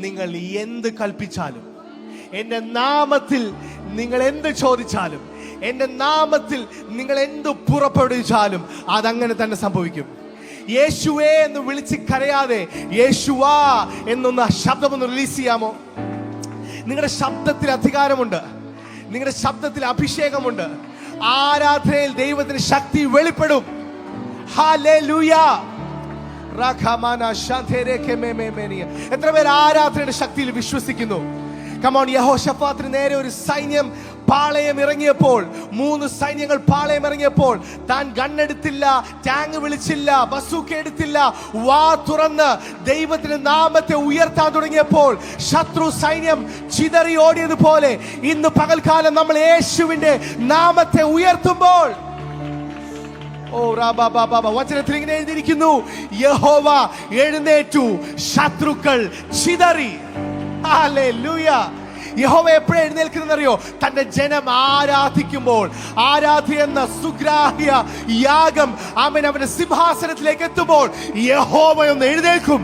നിങ്ങൾ എന്ത് കൽപ്പിച്ചാലും, എൻ്റെ നാമത്തിൽ നിങ്ങൾ എന്ത് ചോദിച്ചാലും, എൻ്റെ നാമത്തിൽ നിങ്ങൾ എന്ത് പുറപ്പെടുവിച്ചാലും അതങ്ങനെ തന്നെ സംഭവിക്കും. യേശുവേ എന്ന് വിളിച്ച് കരയാതെ യേശുവാ എന്നൊന്ന് ശബ്ദമൊന്ന് റിലീസ് ചെയ്യാമോ? നിങ്ങളുടെ ശബ്ദത്തിൽ അധികാരമുണ്ട്, നിങ്ങളുടെ ശബ്ദത്തിൽ അഭിഷേകമുണ്ട്. ആരാധനയിൽ ദൈവത്തിന്റെ ശക്തി വെളിപ്പെടും. ഹല്ലേലൂയ. എത്ര പേർ ആരാധനയുടെ ശക്തിയിൽ വിശ്വസിക്കുന്നു? കമോൺ. യഹോശഫാത്തിന് നേരെ ഒരു സൈന്യം പാളയം ഇറങ്ങിയപ്പോൾ, 3 സൈന്യങ്ങൾ പാളയം ഇറങ്ങിയപ്പോൾ താൻ ഗണ്ണെടുത്തില്ല, ടാങ്ക് വിളിച്ചില്ല, ബസൂക്ക എടുത്തില്ല. വാ തുറന്ന് ദൈവത്തിന്റെ നാമത്തെ ഉയർത്താൻ തുടങ്ങിയപ്പോൾ ശത്രു സൈന്യം ചിതറി ഓടിയതുപോലെ ഇന്ന് പകൽക്കാലം നമ്മൾ യേശുവിന്റെ നാമത്തെ ഉയർത്തുമ്പോൾ, ഓ റാബാബാബാ, വചനത്തിൽ ഇങ്ങനെ എഴുതിയിരിക്കുന്നു, യഹോവ എഴുന്നേറ്റു, ശത്രുക്കൾ ചിതറി. ഹല്ലേലൂയ. യഹോവ എപ്പോഴും എഴുന്നേൽക്കുന്നറിയോ? തന്റെ ജനം ആരാധിക്കുമ്പോൾ. ആരാധ്യ എന്ന സുഗ്രാഹ്യ യാഗം അവന്റെ സിംഹാസനത്തിലേക്ക് എത്തുമ്പോൾ യഹോവ ഒന്ന് എഴുന്നേൽക്കും.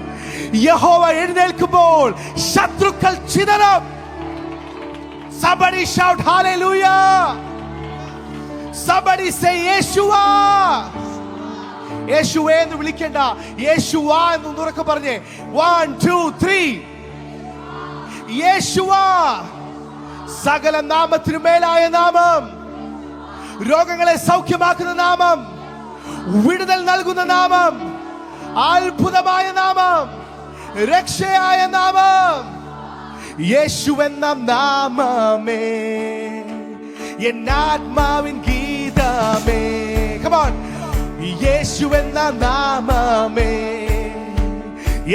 യഹോവ എഴുന്നേൽക്കുമ്പോൾ ശത്രുക്കൾ ചിതറും. Somebody shout hallelujah. Somebody say യേശുവാ. യേശുവേ എന്ന് വിളിക്കേണ്ട, യേശുവാ എന്ന് ഉറക്കെ പറഞ്ഞേ. 1 2 3. യേശുവാ. സകല നാമത്തിനു മേലായ നാമം, രോഗങ്ങളെ സൗഖ്യമാക്കുന്ന നാമം, വിടുതൽ നൽകുന്ന നാമം, അത്ഭുതമായ നാമം, രക്ഷയായ നാമം. യേശുവെന്ന നാമമേ എന്നാത്മാവിൻ ഗീതമേ. Come on. യേശുവെന്ന നാമമേ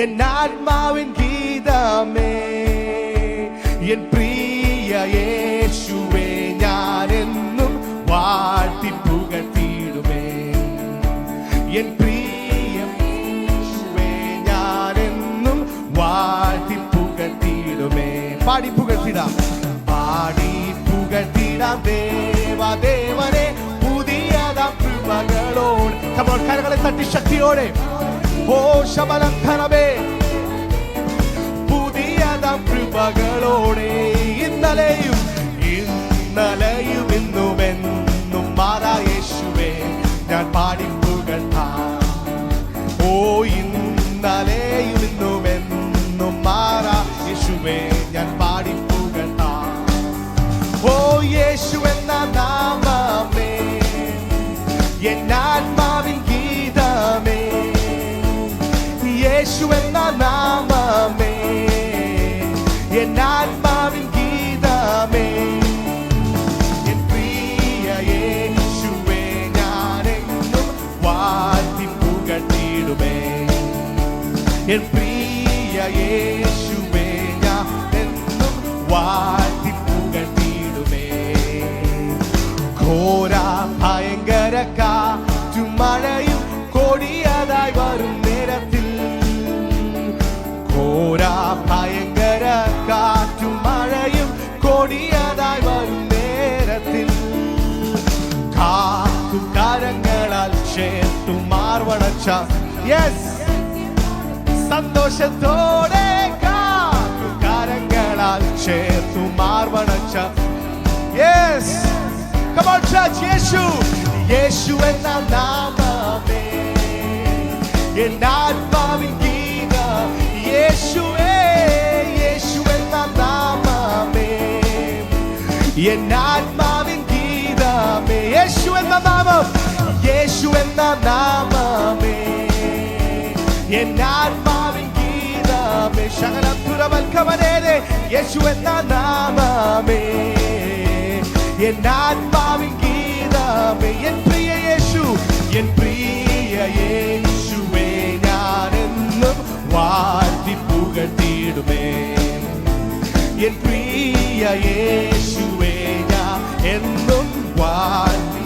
എന്നാത്മാവിൻ ഗീതമേ. എൻ പ്രിയ യേശുവേ, ഞാനെന്നും വാഴ്ത്തി പുകഴ്ത്തിയിടുമേ. എൻ പ്രിയ യേശുവേ, ഞാനെന്നും വാഴ്ത്തി പുകഴ്ത്തിയിടുമേ. പാടി പുകഴ്ത്തിടാം, പാടി പുകഴ്ത്തിടാം ദേവദേവനെ. കരകളെ തട്ടി ശക്തിയോടെ ഓ ശബലംഘനമേ പുതിയതാം കൃപകളോടെ ഇന്നലെയും ഇന്നുമെന്നും മാറാ യേശുവേ ഞാൻ പാടി പുകഴ്ത്താം. ഓ ഇന്നലെയും ഇന്നുമെന്നും മാറാ യേശുവേ ഞാൻ പാടി പുകഴ്ത്താം. ഓ യേശു എന്ന നാമമേ എന്നാത്മാവിൻ ഗീതമേ, യേശു എന്ന നാമമേ എന്നാത്മാവിൻ ഗീതമേ, എൻ പ്രിയ യേശുവേ ഞാനെന്നും വാഴ്ത്തി പുകഴ്ത്തിടുമേ. എൻ പ്രിയ യേശുവേ ഞാനെന്നും വാഴ്ത്തി പുകഴ്ത്തിടുമേ. ഘോര ഭയങ്കര കാറ്റും മഴയും കൊടിയതായി വരും നേരത്തിൽ, ഘോര ഭയങ്കര കാറ്റും മഴയും കൊടിയതായി വരും നേരത്തിൽ, കാത്തു കരങ്ങളാൽ ചേർത്തു മാർവണച്ച യെസ് സന്തോഷത്തോടെ കാത്തു കരങ്ങളാൽ ചേർത്തു മാർവണച്ച യെസ്. Come on church, യേശു യേശു എന്ന നാമമേ എന്നാത്മാവിൻ ഗീതം, യേശുവേ യേശു എന്ന നാമമേ എന്നാത്മാവിൻ ഗീതമേ, യേശു എന്ന നാമം, യേശു എന്ന നാമമേ എന്നാത്മാവിൻ ഗീതമേ. ശകലത്തുരവൽക്കവനേരെ യേശു എന്ന നാമമേ എന്നാത്മാവിൻ ഗീതമേ. എൻ പ്രിയ യേശു, എൻ പ്രിയ യേശുവേ ഞാനെന്നും വാഴ്ത്തി പുകഴ്ത്തിടുമേ. എൻ പ്രിയ യേശുവേ ഞാൻ എന്നും വാഴ്ത്തി.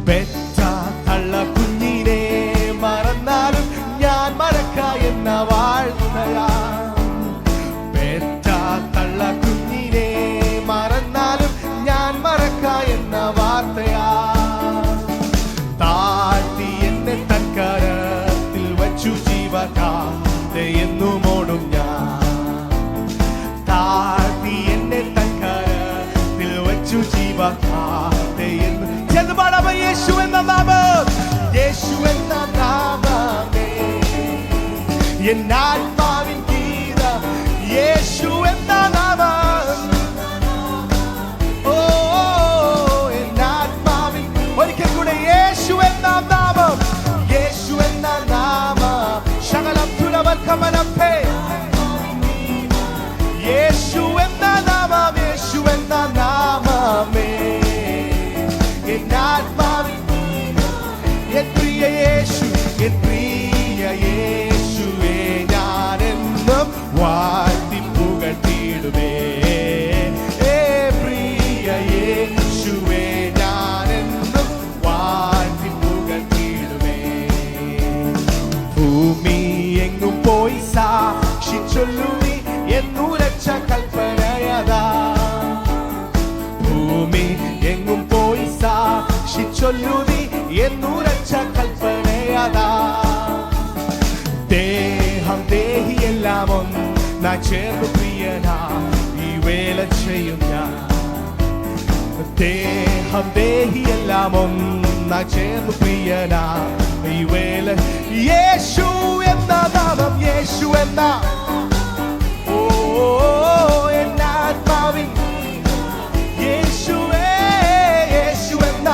പെറ്റ തള്ള കുഞ്ഞിനെ മറന്നാലും ഞാൻ മറക്ക എന്ന വാഴ്ത്തയാ, പെറ്റ തള്ള കുഞ്ഞിനെ മറന്നാലും ഞാൻ മറക്ക എന്ന വാർത്തയാ, താഴ്ത്തി എന്നെ തൻകരത്തിൽ വച്ചു ജീവകാതെ എന്നും ഓടും ഞാൻ, താഴ്ത്തി എന്നെ തൻകരത്തിൽ വച്ചു ജീവകാതെ എന്നും ചെന്ന് പാടാമോ. യേശു എന്ന നാമം, യേശു എന്ന നാമമേ എന്നാത്മാവിൻ ഗീതം, യേശു എന്ന നാമം. ഓ എന്നാത്മാവിൻ ഒരിക്കൽ കൂടെ യേശു എന്ന നാമം, യേശു എന്ന നാമം. ശകലം തുലവൽക്കമനപ്പേ യേശു എന്ന നാമം, യേശു എന്ന നാമമേ എന്നാത്മാവിൻ. എൻ പ്രിയ യേശു, എൻ പ്രിയ യേശുവേ ഞാനെന്നും വാഴ്ത്തി പുകഴ്ത്തിടുമേ. പ്രിയ യേശുവേ ഞാനെന്നും വാഴ്ത്തി പുകഴ്ത്തിടുമേ. ഭൂമി എങ്ങും പോയി സാക്ഷി ചൊല്ലുവി എന്നുരച്ച കൽപ്പനയതാ, ഭൂമി എങ്ങും പോയി സാക്ഷി ചൊല്ലുവി എന്നുരച്ച കൽപ്പനയതാ. ദേഹം ദേഹിയെല്ലാം ഒന്നാ ചേർന്നു പ്രിയനാ ഈ വേല ചെയ്യും ഞാൻ, ദേഹം ദേഹിയെല്ലാം ഒന്നാ ചേർന്നു പ്രിയനാ ഈ വേല. യേശു എന്ന നാമം, യേശു എന്ന ഓ എന്നാത്മാവിൻ യേശുവേ, യേശു എന്ന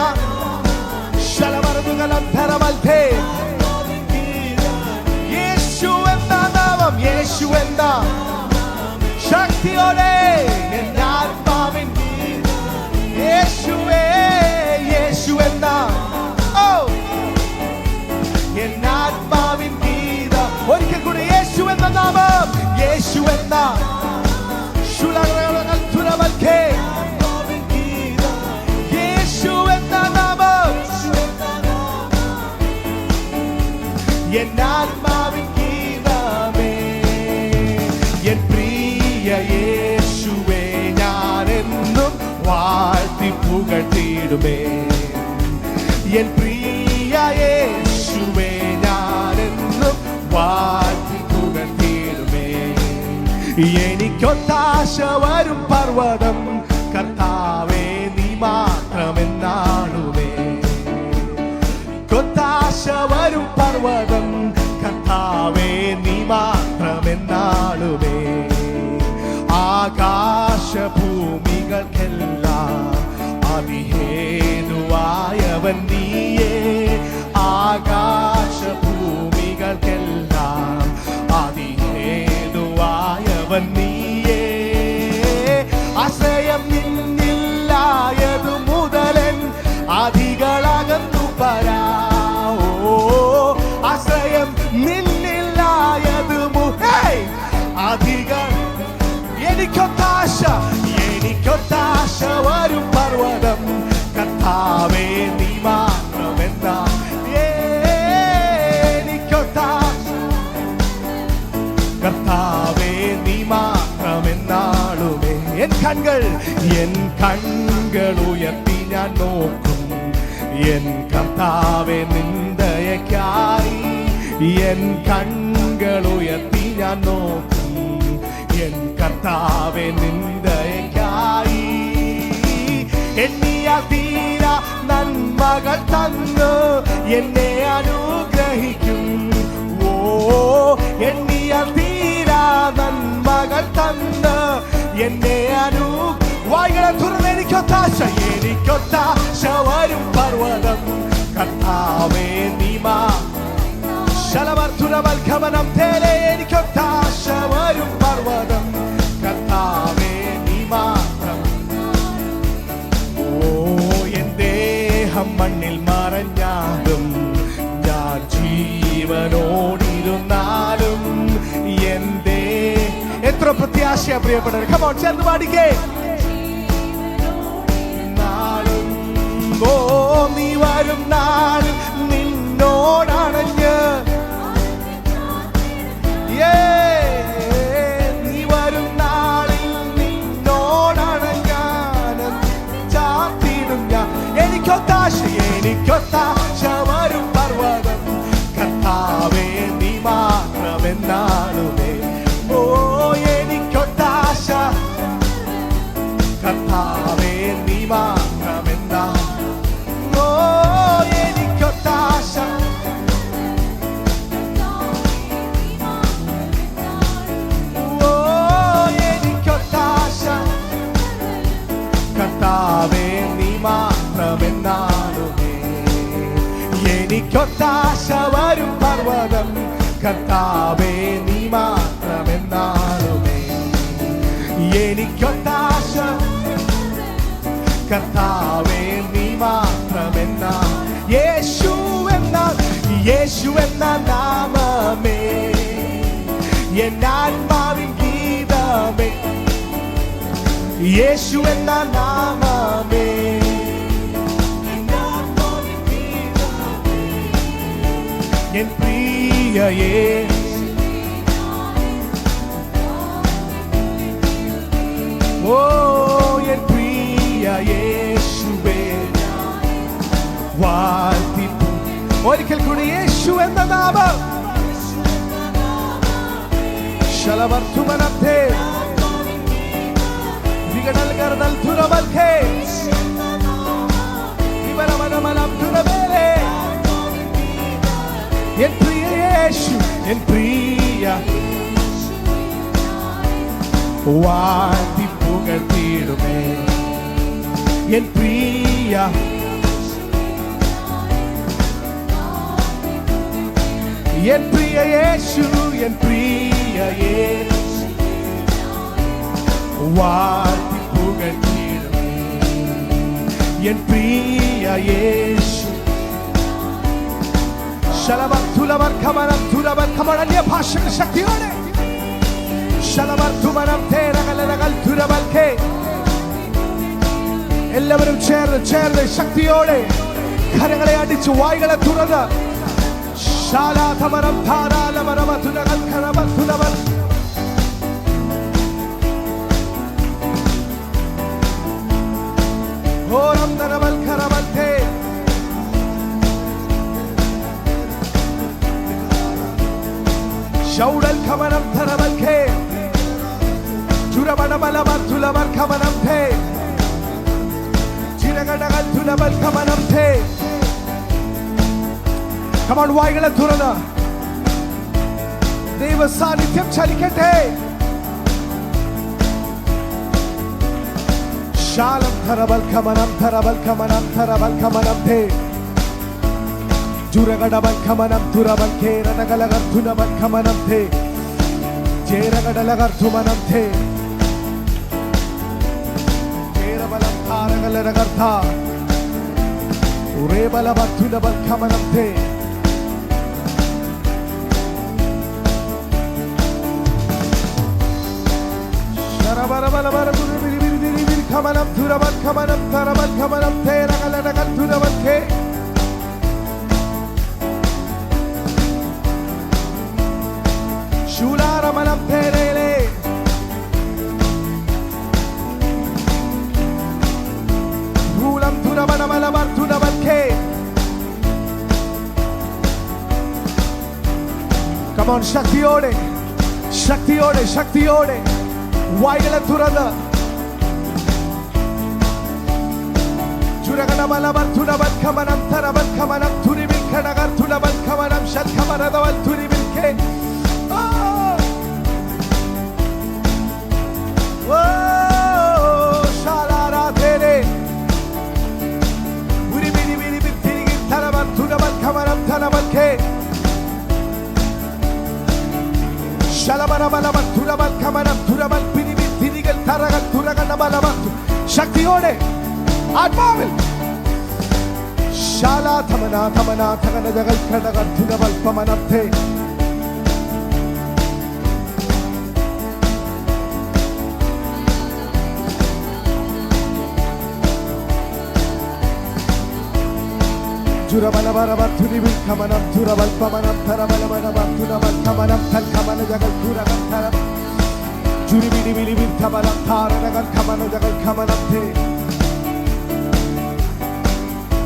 ശലമറുകളന്ധരമൽധേ, യേശു എന്ന നാമം, യേശു എന്ന ശക്തിയോടെ എന്നാത്മാവിൻ യേശുവേ, യേശു എന്ന ഓ എന്നാത്മാവിൻ ഗീതം. ഒരിക്കൽ കൂടി യേശു എന്ന നാമം, യേശു എന്ന ശുലകൽധുരമൽധേ, യേശു എന്ന നാമം എന്നാത്മാവിൻ ഗീതമേ. എൻ പ്രിയ യേശുവേ ഞാനെന്നും വാഴ്ത്തി പുകഴ്ത്തിടുമേ. എൻ പ്രിയ യേശുവേ ഞാനെന്നും വാഴ്ത്തി പുകഴ്ത്തിയിടുമേ. എനിക്കൊത്താശ വരും പർവ്വതം കർത്താവേ നീ മാത്രമെന്നാളുമേ. കൊത്താശ വരും പർവ്വതം കർത്താവേ നീ മാത്രമെന്നാളുമേ. ആകാശഭൂമികൾക്കെല്ലാം അതിഹേതുവായവൻ നീയേ. ആകാശഭൂമികൾക്കെല്ലാം അതിഹേതുവായവൻ നീയേ. ആശ്രയം നിന്നില്ലായതു മുതലൻ അധികളകന്നു പരാവോ. ആശ്രയം നിന്നില്ലായതു അധികൾ. എനിക്കൊത്താശ വരും പർവ്വതം കർത്താവേ നീ മാത്രമെന്നാ. എനിക്കൊത്താശ കർത്താവേ നീ മാത്രമെന്നാളുമേ. എൻ കൺകൾ ഉയർത്തി ഞാൻ നോക്കും എൻ കർത്താവേ നിന്ദയക്കായി. എൻ കൺകൾ ഉയർത്തി ഞാൻ നോക്കും എൻ കർത്താവേ നിന്ദയക്കായി. എണ്ണിയാൽ തീരാ നന്മകൾ തന്ന് എന്നെ അനുഗ്രഹിക്കും. ഓ എണ്ണിയാൽ തീരാ നന്മകൾ തന്ന് എന്നെ വായികളെ തുറന്ന് എനിക്കൊത്താശ വരും പർവ്വതം കർത്താവേ നീ ശലവർദ്ധുരവൽഖമനം തേലെ. എനിക്കൊത്താശ വരും പർവ്വതം കർത്താവേ നീ മാത്രം. ഓ എൻ ദേഹം മണ്ണിൽ മറഞ്ഞാലും ഞാൻ ജീവനോടിരുന്നാലും എന്റെ എത്ര പ്രത്യാശയാ പ്രിയപ്പെട്ടവർ. കമോൺ ചേർന്ന് പാടിക്കേ. നാളും ഓ നീ വരും നാളിൽ നിന്നോടണഞ്ഞ് നീ വരും നാളിൽ നിന്നോടണഞ്ഞാൻ ചാത്തിടും ഞാൻ. എനിക്കൊത്താശ വരും പർവ്വതം കർത്താവേ നീ മാത്രമെന്നാളുമേ. ഓ എനിക്കൊത്താശ കർത്താവേ നീ മാത്രമെന്നാ. ഓ എനിക്കൊത്താശ കർത്താവേ നീ മാത്രമെന്നാളുമേ. എനിക്കൊത്താശ വരും പർവ്വതം കർത്താവേ നീ മാത്രമെന്നാളുമേ. എനിക്കൊത്താശ കർത്താവേ നീ മാത്രമെന്നാ. യേശു എന്ന നാമമേ എന്നാത്മാവിൻ ഗീതമേ. യേശു എന്ന നാമമേ എൻ പ്രിയ യേശു. ഓ എൻ പ്രിയ യേശുവേ വാഴ്ത്തി. ഒരിക്കൽ കൂടി യേശു എന്ന നാമം ശലവർദ്ധുമനത്തെ വികടൽ കർദൽ തുറവൽഖേ വിവരമനമനം തുറവേലേ. എൻ പ്രിയ യേശു എൻ പ്രിയ വാഴ്ത്തി പുകഴ്ത്തിയിടുമേ. എൻ പ്രിയ എൻ പ്രിയ യേശു എൻ പ്രിയ യേശു വാഴ്ത്തി പുകഴ്ത്തിയിടുമേ. എൻ പ്രിയ യേശു അന്യ ഭാഷകൾ ശക്തിയോടെ എല്ലാവരും ചേർന്ന് ശക്തിയോടെ കരങ്ങളെ അടിച്ച് വായ്കളെ തുറന്ന് ശാലാധമനം ധാരാളമനം അധുനകൾ ഖനമധുനവൽ ഘോരം നരവൽ ഖരവൽഖേ Shaudal kamanam tharabalke Jurabana balabat thulabar kamanam the Jiragadagal thulabal kamanam the. Come on, വായ്കളെ തുറന്ന് ദൈവ സാന്നിധ്യം ചലിക്കട്ടെ. ശാലം ധരബൽ ഖമനം ധരബൽ ഖമനം ധരബൽ ഖമനം ധേ ജുരഗഡബൽ ഖമനം തുരബൽ ഖേരനഗലഗർ ധുനബൽ ഖമനം ധേ ജേരഗഡലഗർ ധുമനം ധേ ജേരബലം ധാരഗലരഗർ ധാ ഉറേബലബൽ ധുനബൽ ഖമനം ധേ. Kamanam thurabat kamanam tharabat kamanam thera galanagal thurabat ke shulara manam therele rulam thurabana malabar thurabat ke. Come on, shaktiyode shaktiyode shaktiyode വായ്കളെ തുറന്ന് Juraganabalabal thunabal kamanam tharabal kamanam thuribil khadagar thunabal kamanam shal kamanadawal thuribil ke. Oh shalara tere uri biri biri biri tharabal thunabal kamanam tharabal ke shalabarabalabal thunabal kamanam thurabal biri biri tharagal thuraganabalabal ശക്തിയോടെ ആത്മാവിൽ ശാലാ ധമന ധമന ധഗന ജഗൽ ഖഡഗർ ധുനബൽ പമനത്തെ ജുരബലബരബ ധുനിബിൽ ഖമനം ധുരബൽ പമനം ധരബലബരബ ധുനബൽ ഖമനം ധൽ ഖമന ജഗൽ ധുരഗൽ ധരം ജുരിബിനി ബിലിബിൽ ഖമനം ധാരഗൽ ഖമന ജഗൽ ഖമനത്തെ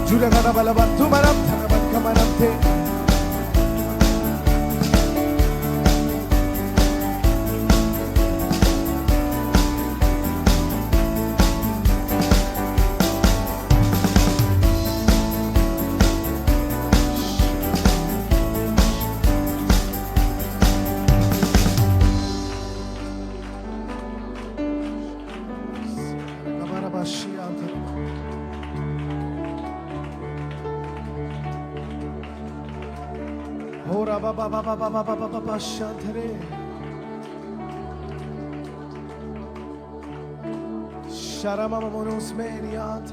Juraganabalabal thumanam tharabal kamanam the Ora baba baba baba baba baba shantere Sharama monos meriat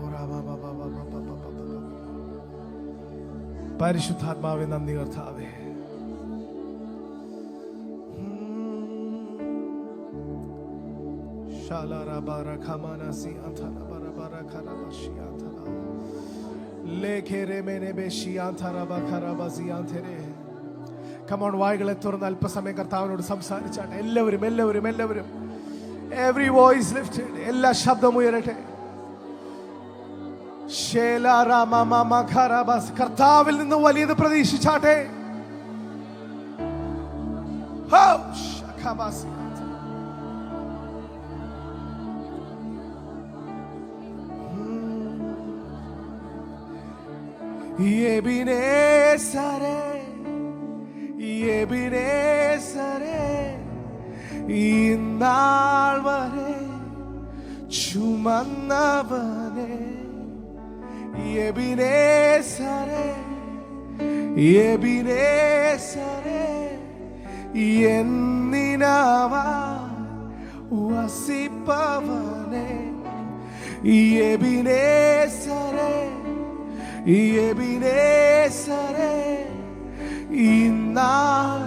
Ora baba baba baba baba പരിശുദ്ധാത്മാവേ നന്ദി കർത്താവേ. Shalara bara khamana si athana bara bara kharaba shi athana lekhere mene beshi athara ba kharaba si anthere. Come on, വായ്കളെ തുറന്ന് അല്പസമയം കർത്താവിനോട് സംസാരിച്ചാട്ടെ. എല്ലാവരും എല്ലാവരും എല്ലാവരും every voice lifted, എല്ലാ ശബ്ദവും ഉയരട്ടെ. ശേലാരാ മമ ഖറബസ് കർത്താവിൽ നിന്ന് വലിയത് പ്രതീക്ഷിച്ചാട്ടെ. ഹോ ശഖബസ് Ebenesare ഇന്നാൾ വരെ ചുമന്നവനെ എബിനേസരെ എന്നിനാവാ വസിപ്പവനെ എബിനേസരെ ഇന്നാൾ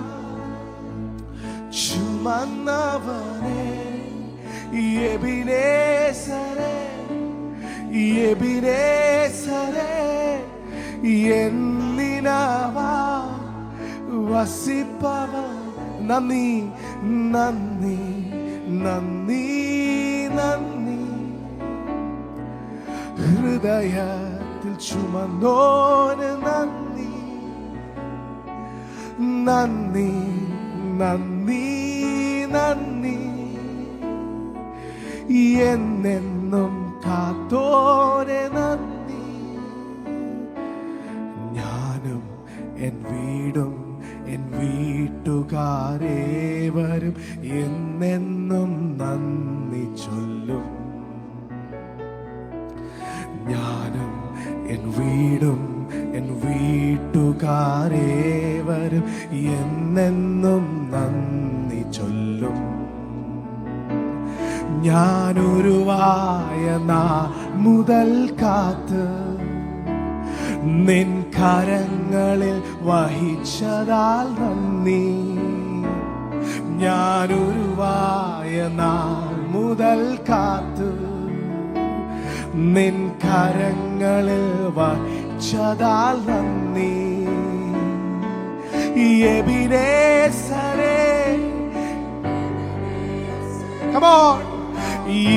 ചുമന്നവനെ എബിനേസരെ എന്നിനാവാ വസിപ്പവൻ. നന്ദി നന്ദി നന്ദി നന്ദി, ഹൃദയത്തിൽ ചുമന്നോന് നന്ദി, നന്ദി നന്ദി നന്ദി, എന്നെന്നും കാത്തോരെ നന്ദി. ഞാനും എൻ വീടും എൻ വീട്ടുകാരേവരും എന്നെന്നും നന്ദി ചൊല്ലും. ഞാനും എൻ വീടും എൻ വീട്ടുകാരേവരും എന്നെന്നും നന്ദി ചൊല്ലും. ഞാനൊരുവായ നാൾ മുതൽ കാത്ത് നിൻ കരങ്ങളിൽ വഹിച്ചതാൽ നന്ദി. ഞാനൊരുവായ നാൾ മുതൽ കാത്ത് നിൻ കരങ്ങളിൽ വഹിച്ചതാൽ നന്ദി. എബിനേസരേ, come on,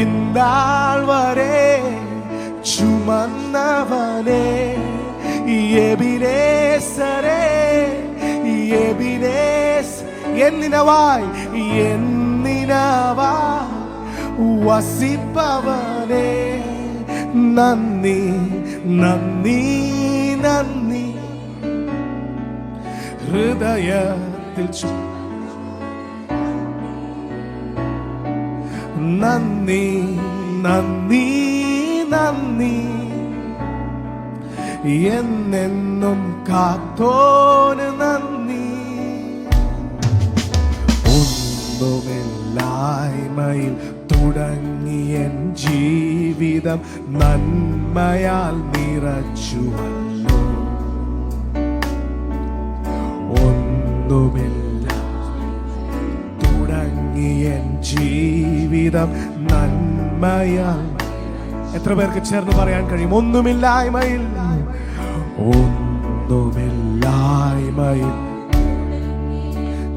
ഇന്നാൾ വരെ ചുമന്നവനേ, എബിനേസരേ, എബിനേസ്, എന്നിനവായി വസിപ്പവനേ, നന്ദി നന്ദി നന്ദി, ഹൃദയത്തിൽ നന്ദി നന്ദി നന്ദി, എന്നെന്നും കാത്തോന് നന്ദി. ഒന്നുമില്ലായ്മയിൽ തുടങ്ങിയ ജീവിതം നന്മയാൽ നിറച്ചുവല്ലോ. ഒന്നുമില്ല തുടങ്ങിയ ജീവിതം നന്മയാൽ. എത്ര പേർക്ക് ചേർന്ന് പറയാൻ കഴിയും? ഒന്നുമില്ലായ്മയിൽ, ഒന്നുമില്ലായ്മയിൽ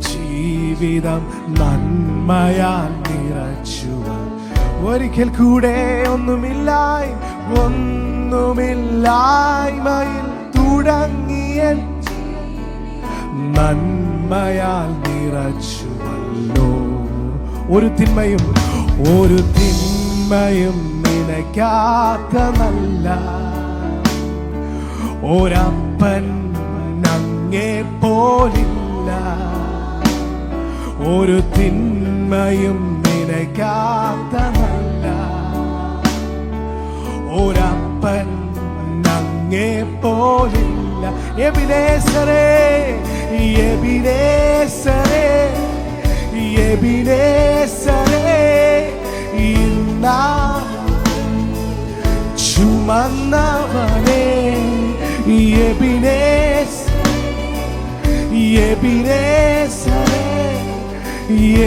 ജീവിതം നന്മയാൽ നിറച്ചു. ഒരിക്കൽ കൂടെ ഒന്നുമില്ലായ്മയിൽ തുടങ്ങിയ നന്മയാൽ നിറച്ചുവല്ലോ. ഒരു തിന്മയും നിനക്കാത്ത നല്ല ഒരപ്പൻ അങ്ങേ പോലില്ല. ഒരു തിന്മയും നിനക്കാത്ത നല്ല ഒരപ്പൻ അങ്ങേ പോലില്ല. എബിനേസരേ, എബിനേസരേ, എബിനേസരേ, ഇന്നാൾ ചുമന്നവനേ, എബിനേസരേ,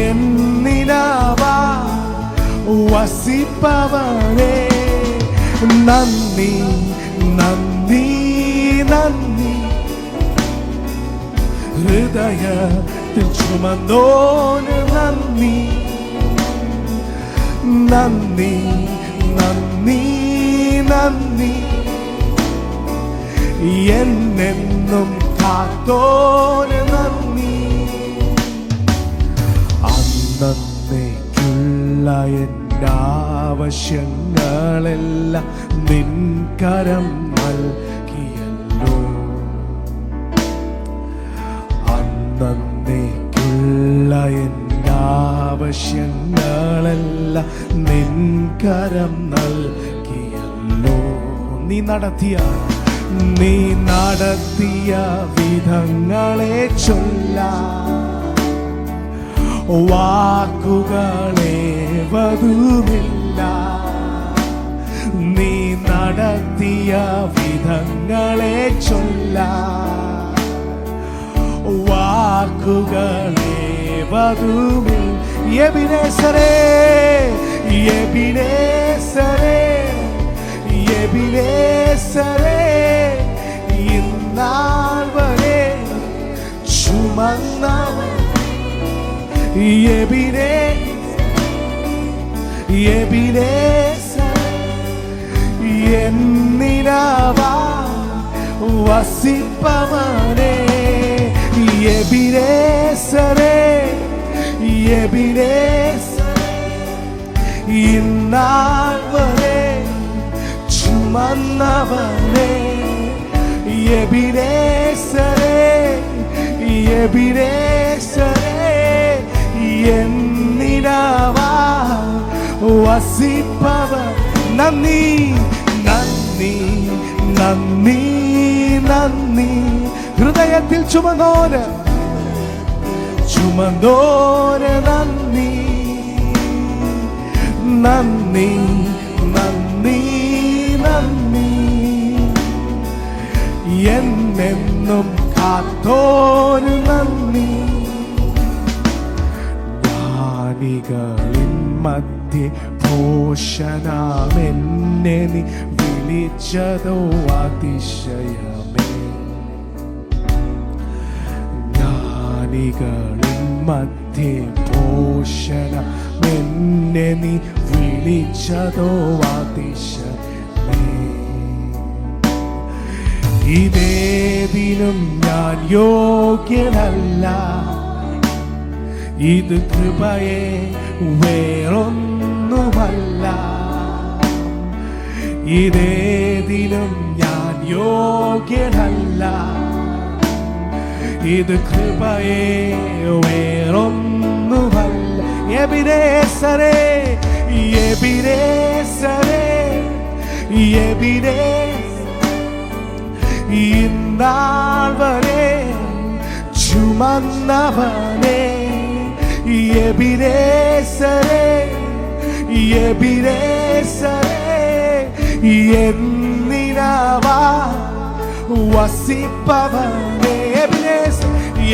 എന്നിനാവാ വസിപ്പവനേ, നന്ദി നന്ദി നന്ദി, ഹൃദയത്തിൽ ചുമന്നോന് നന്ദി, നന്ദി നന്ദി നന്ദി, എന്നെന്നും കാത്തോന് നന്ദി. അന്നേക്കുള്ള എൻ്റെ ആവശ്യങ്ങളെല്ലാം നിൻ കരം നൽകിയല്ലോ. അന്നേക്കുള്ള എൻ്റെ ആവശ്യങ്ങളെല്ലാം നിൻ കരം നൽകിയല്ലോ. നീ നടത്തിയ വിധങ്ങളെ ചൊല്ലാൻ വാക്കുകളെ വധുമില്ല. നീ നടത്തിയ വിധങ്ങളെ ചൊല്ലാൻ വാക്കുകളെ വധുമില്ല. എബിനേസരേ, എബിനേസരേ, എബിനേസരേ, ഇന്നാൾ വരെ ചുമന്നവൻ, എബിനേസർ എന്നിനാവാ വസിപ്പവനേ എബിനേസരേ എബിനേസർ ഇന്നാൾ വരെ ചുമന്നവനേ എബിനേസരേ എബിനേസരേ എന്നിനാവാ വസിപ്പവൻ നന്ദി നന്ദി നന്ദി നന്ദി ഹൃദയത്തിൽ ചുമന്നോന് നന്ദി നന്ദി നന്ദി നന്ദി എന്നെന്നും കാത്തോന് നന്ദി ജ്ഞാനികളിൻ മധ്യേ ഭോഷനാമെന്നെ നീ വിളിച്ചതോ അതിശയമേ ജ്ഞാനികളിൻ മധ്യേ ഭോഷനാമെന്നെ നീ വിളിച്ചതോ അതിശയമേ ഇതേതിനും ഞാൻ യോഗ്യനല്ല ഇത് കൃപയെ വേറൊന്നുമല്ല ഇതേതിനും ഞാൻ യോഗ്യനല്ല ഇത് കൃപയെ വേറൊന്നുമല്ല എബിനേസരേ എബിനേസരേ എബിനേസർ ഇന്നാൾ വരെ ചുമന്നവനേ എബിനേസരേ എബിനേസരേ എന്നിനാവാ വസിപ്പവനേ എബിനേസർ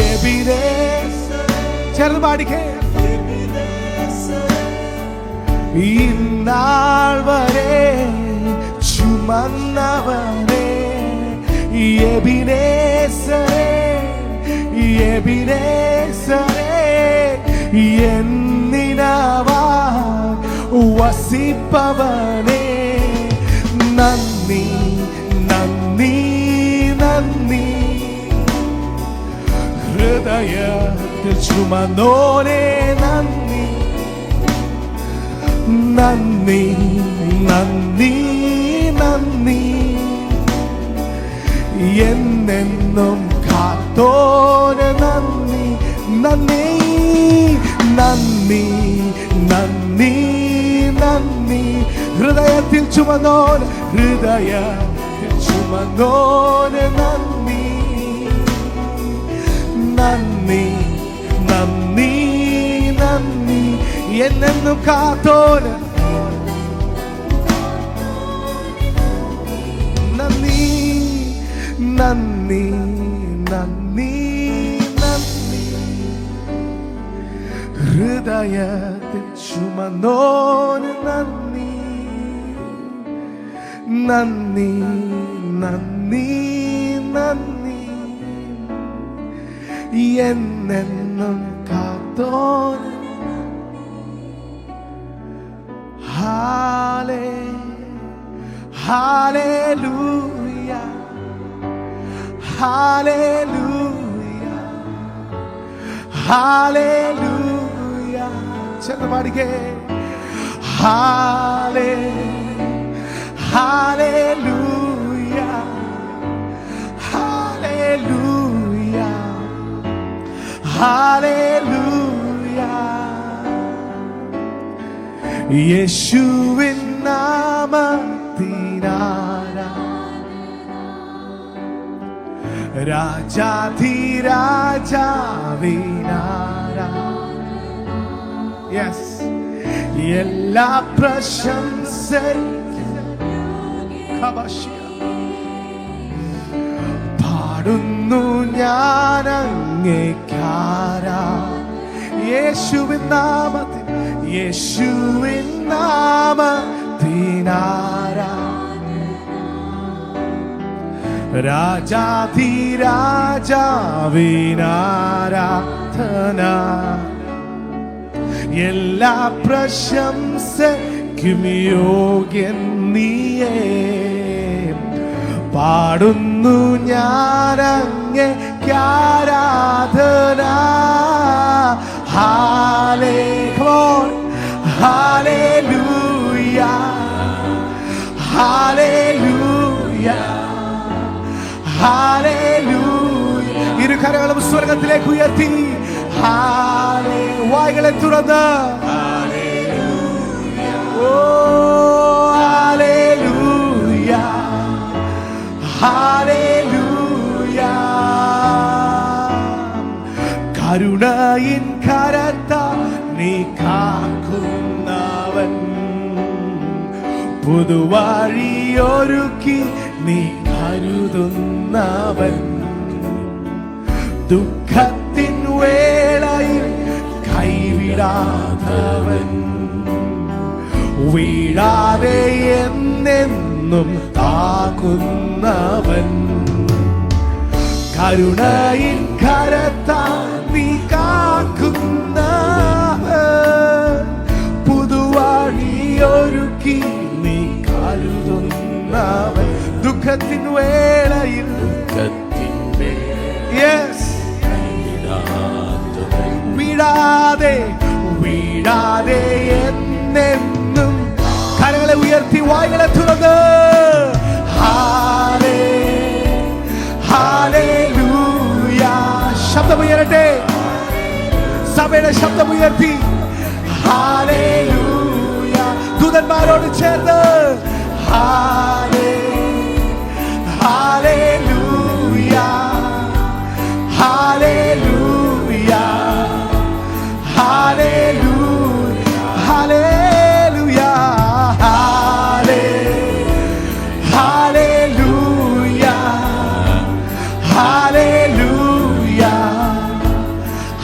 എബിനേസർ ചേർന്ന് പാടിക്കേ ഇന്നാൾ വരെ ചുമന്നവനേ എബിനേസരേ എബിനേസരേ എന്നിനാവാ വസിപ്പവനേ നന്ദി നന്ദി നന്ദി ഹൃദയത്തിൽ ചുമന്നോനെ നന്ദി നന്ദി നന്ദി നന്ദി എന്നെന്നും കാത്തോന് നന്ദി നന്ദി നന്ദി നന്ദി നന്ദി ഹൃദയത്തിൽ ചുമന്നോന് ഹൃദയത്തിൽ ചുമന്നോന് നന്ദി നന്ദി നന്ദി നന്ദി എന്നെന്നും കാത്തോന് നന്ദി നന്ദി നന്ദി നന്ദി ഹൃദയത്തിൽ ചുമന്നോന് നന്ദി നന്ദി നന്ദി നന്ദി എന്നെന്നും കാത്തോന് Hallelujah, hallelujah, hallelujah. Somebody get hallelujah, hallelujah, hallelujah. യേശുവിൻ നാമത്തിനാരാ രാജാധിരാജാവിനാരാ യെസ് എല്ലാ പ്രശംസയും പാടുന്നു ഞാൻ അങ്ങേക്കാരാ യേശുവിൻ നാമത്തിൽ യേശുവിൻ നാമത്തിനാരാ രാജാധിരാജാവിനാരാധന എല്ലാ പ്രശംസയ്ക്കും യോഗ്യൻ നീയേ. പാടുന്നു ഞാനങ്ങേക്ക് ആരാധന. ഹല്ലേലൂയ, ഹല്ലേലൂയ, ഹല്ലേലൂയ. ഇരു കരങ്ങളും സ്വർഗത്തിലേക്ക് ഉയർത്തി വായ്കളെ തുറന്ന് ഓ ഹല്ലേലൂയ, ഹല്ലേലൂയ. കരുണയിൻ കരത്താൽ നീ കാക്കുന്നവൻ, പുതുവഴിയൊരുക്കി നീ കരുതുന്നവൻ. ദുഃഖത്തിൻ വേളയിൽ കൈവിടാത്തവൻ, വീഴാതെ എന്നെന്നും താങ്ങുന്നവൻ. കരുണയിൻ കരത്താൽ നീ കാക്കുന്നവൻ, പുതുവഴിയൊരുക്കി നീ കരുതുന്നവൻ. ദുഃഖത്തിൻ വേളയിൽ വീഴാതെ വീഴാതെ എന്നെന്നും. കരങ്ങളെ ഉയർത്തി വായ്കളെ തുറന്ന് ഹല്ലേലൂയ. ശബ്ദമുയരട്ടെ, സഭയുടെ ശബ്ദമുയർത്തി ഹല്ലേലൂയ. ദൂതന്മാരോട് ചേർന്ന് ഹല്ലേലൂയ, ഹല്ലേലൂയ, ഹല്ലേലൂയ, ഹല്ലേലൂയ, ഹല്ലേലൂയ, ഹല്ലേലൂയ,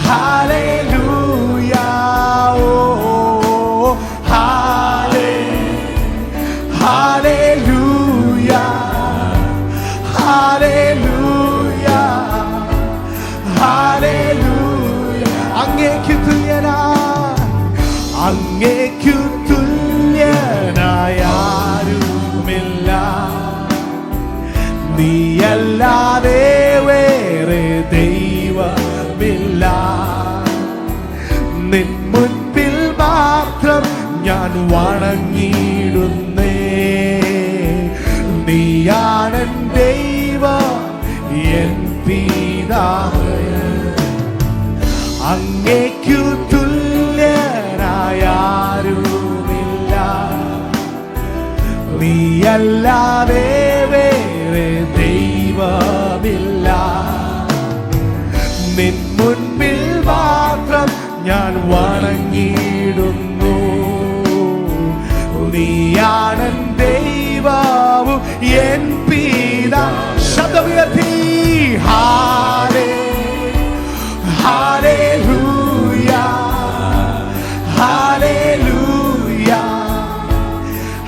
ഹല്ലേലൂയ. ഓ ഹല്ലേലൂയ, ഹല്ലേലൂയ, ഹല്ലേലൂയ. അങ്ങേക്കു തുല്യനായ, അങ്ങേക്കു തുല്യനായ ആരുമില്ല. നീയല്ലാതെ വേറെ ദൈവമില്ല. നിൻ മുൻപിൽ മാത്രം ഞാൻ വണങ്ങിയിടുന്നേ. നീയാണെൻ ദൈവം, എൻ പിതാവേ. അങ്ങേക്കു തുല്യനായ ആരുമില്ല. നീയല്ലാതെ വേറെ ദൈവമില്ല. നിൻ മുൻപിൽ മാത്രം ഞാൻ വണങ്ങിയിടുന്നു. നീയാണെൻ ദൈവവും എൻ പിതാവും. ശബ്ദമുയർത്തി ഹല്ലേലൂയ, ഹല്ലേലൂയ,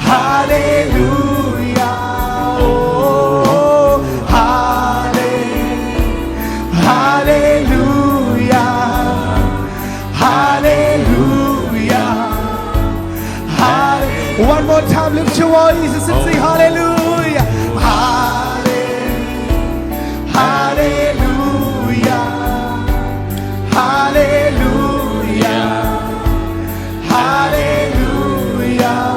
ഹല്ലേലൂയ. ഓ ഹല്ലേലൂയ, ഹല്ലേലൂയ. One more time, lift your voices and sing hallelujah.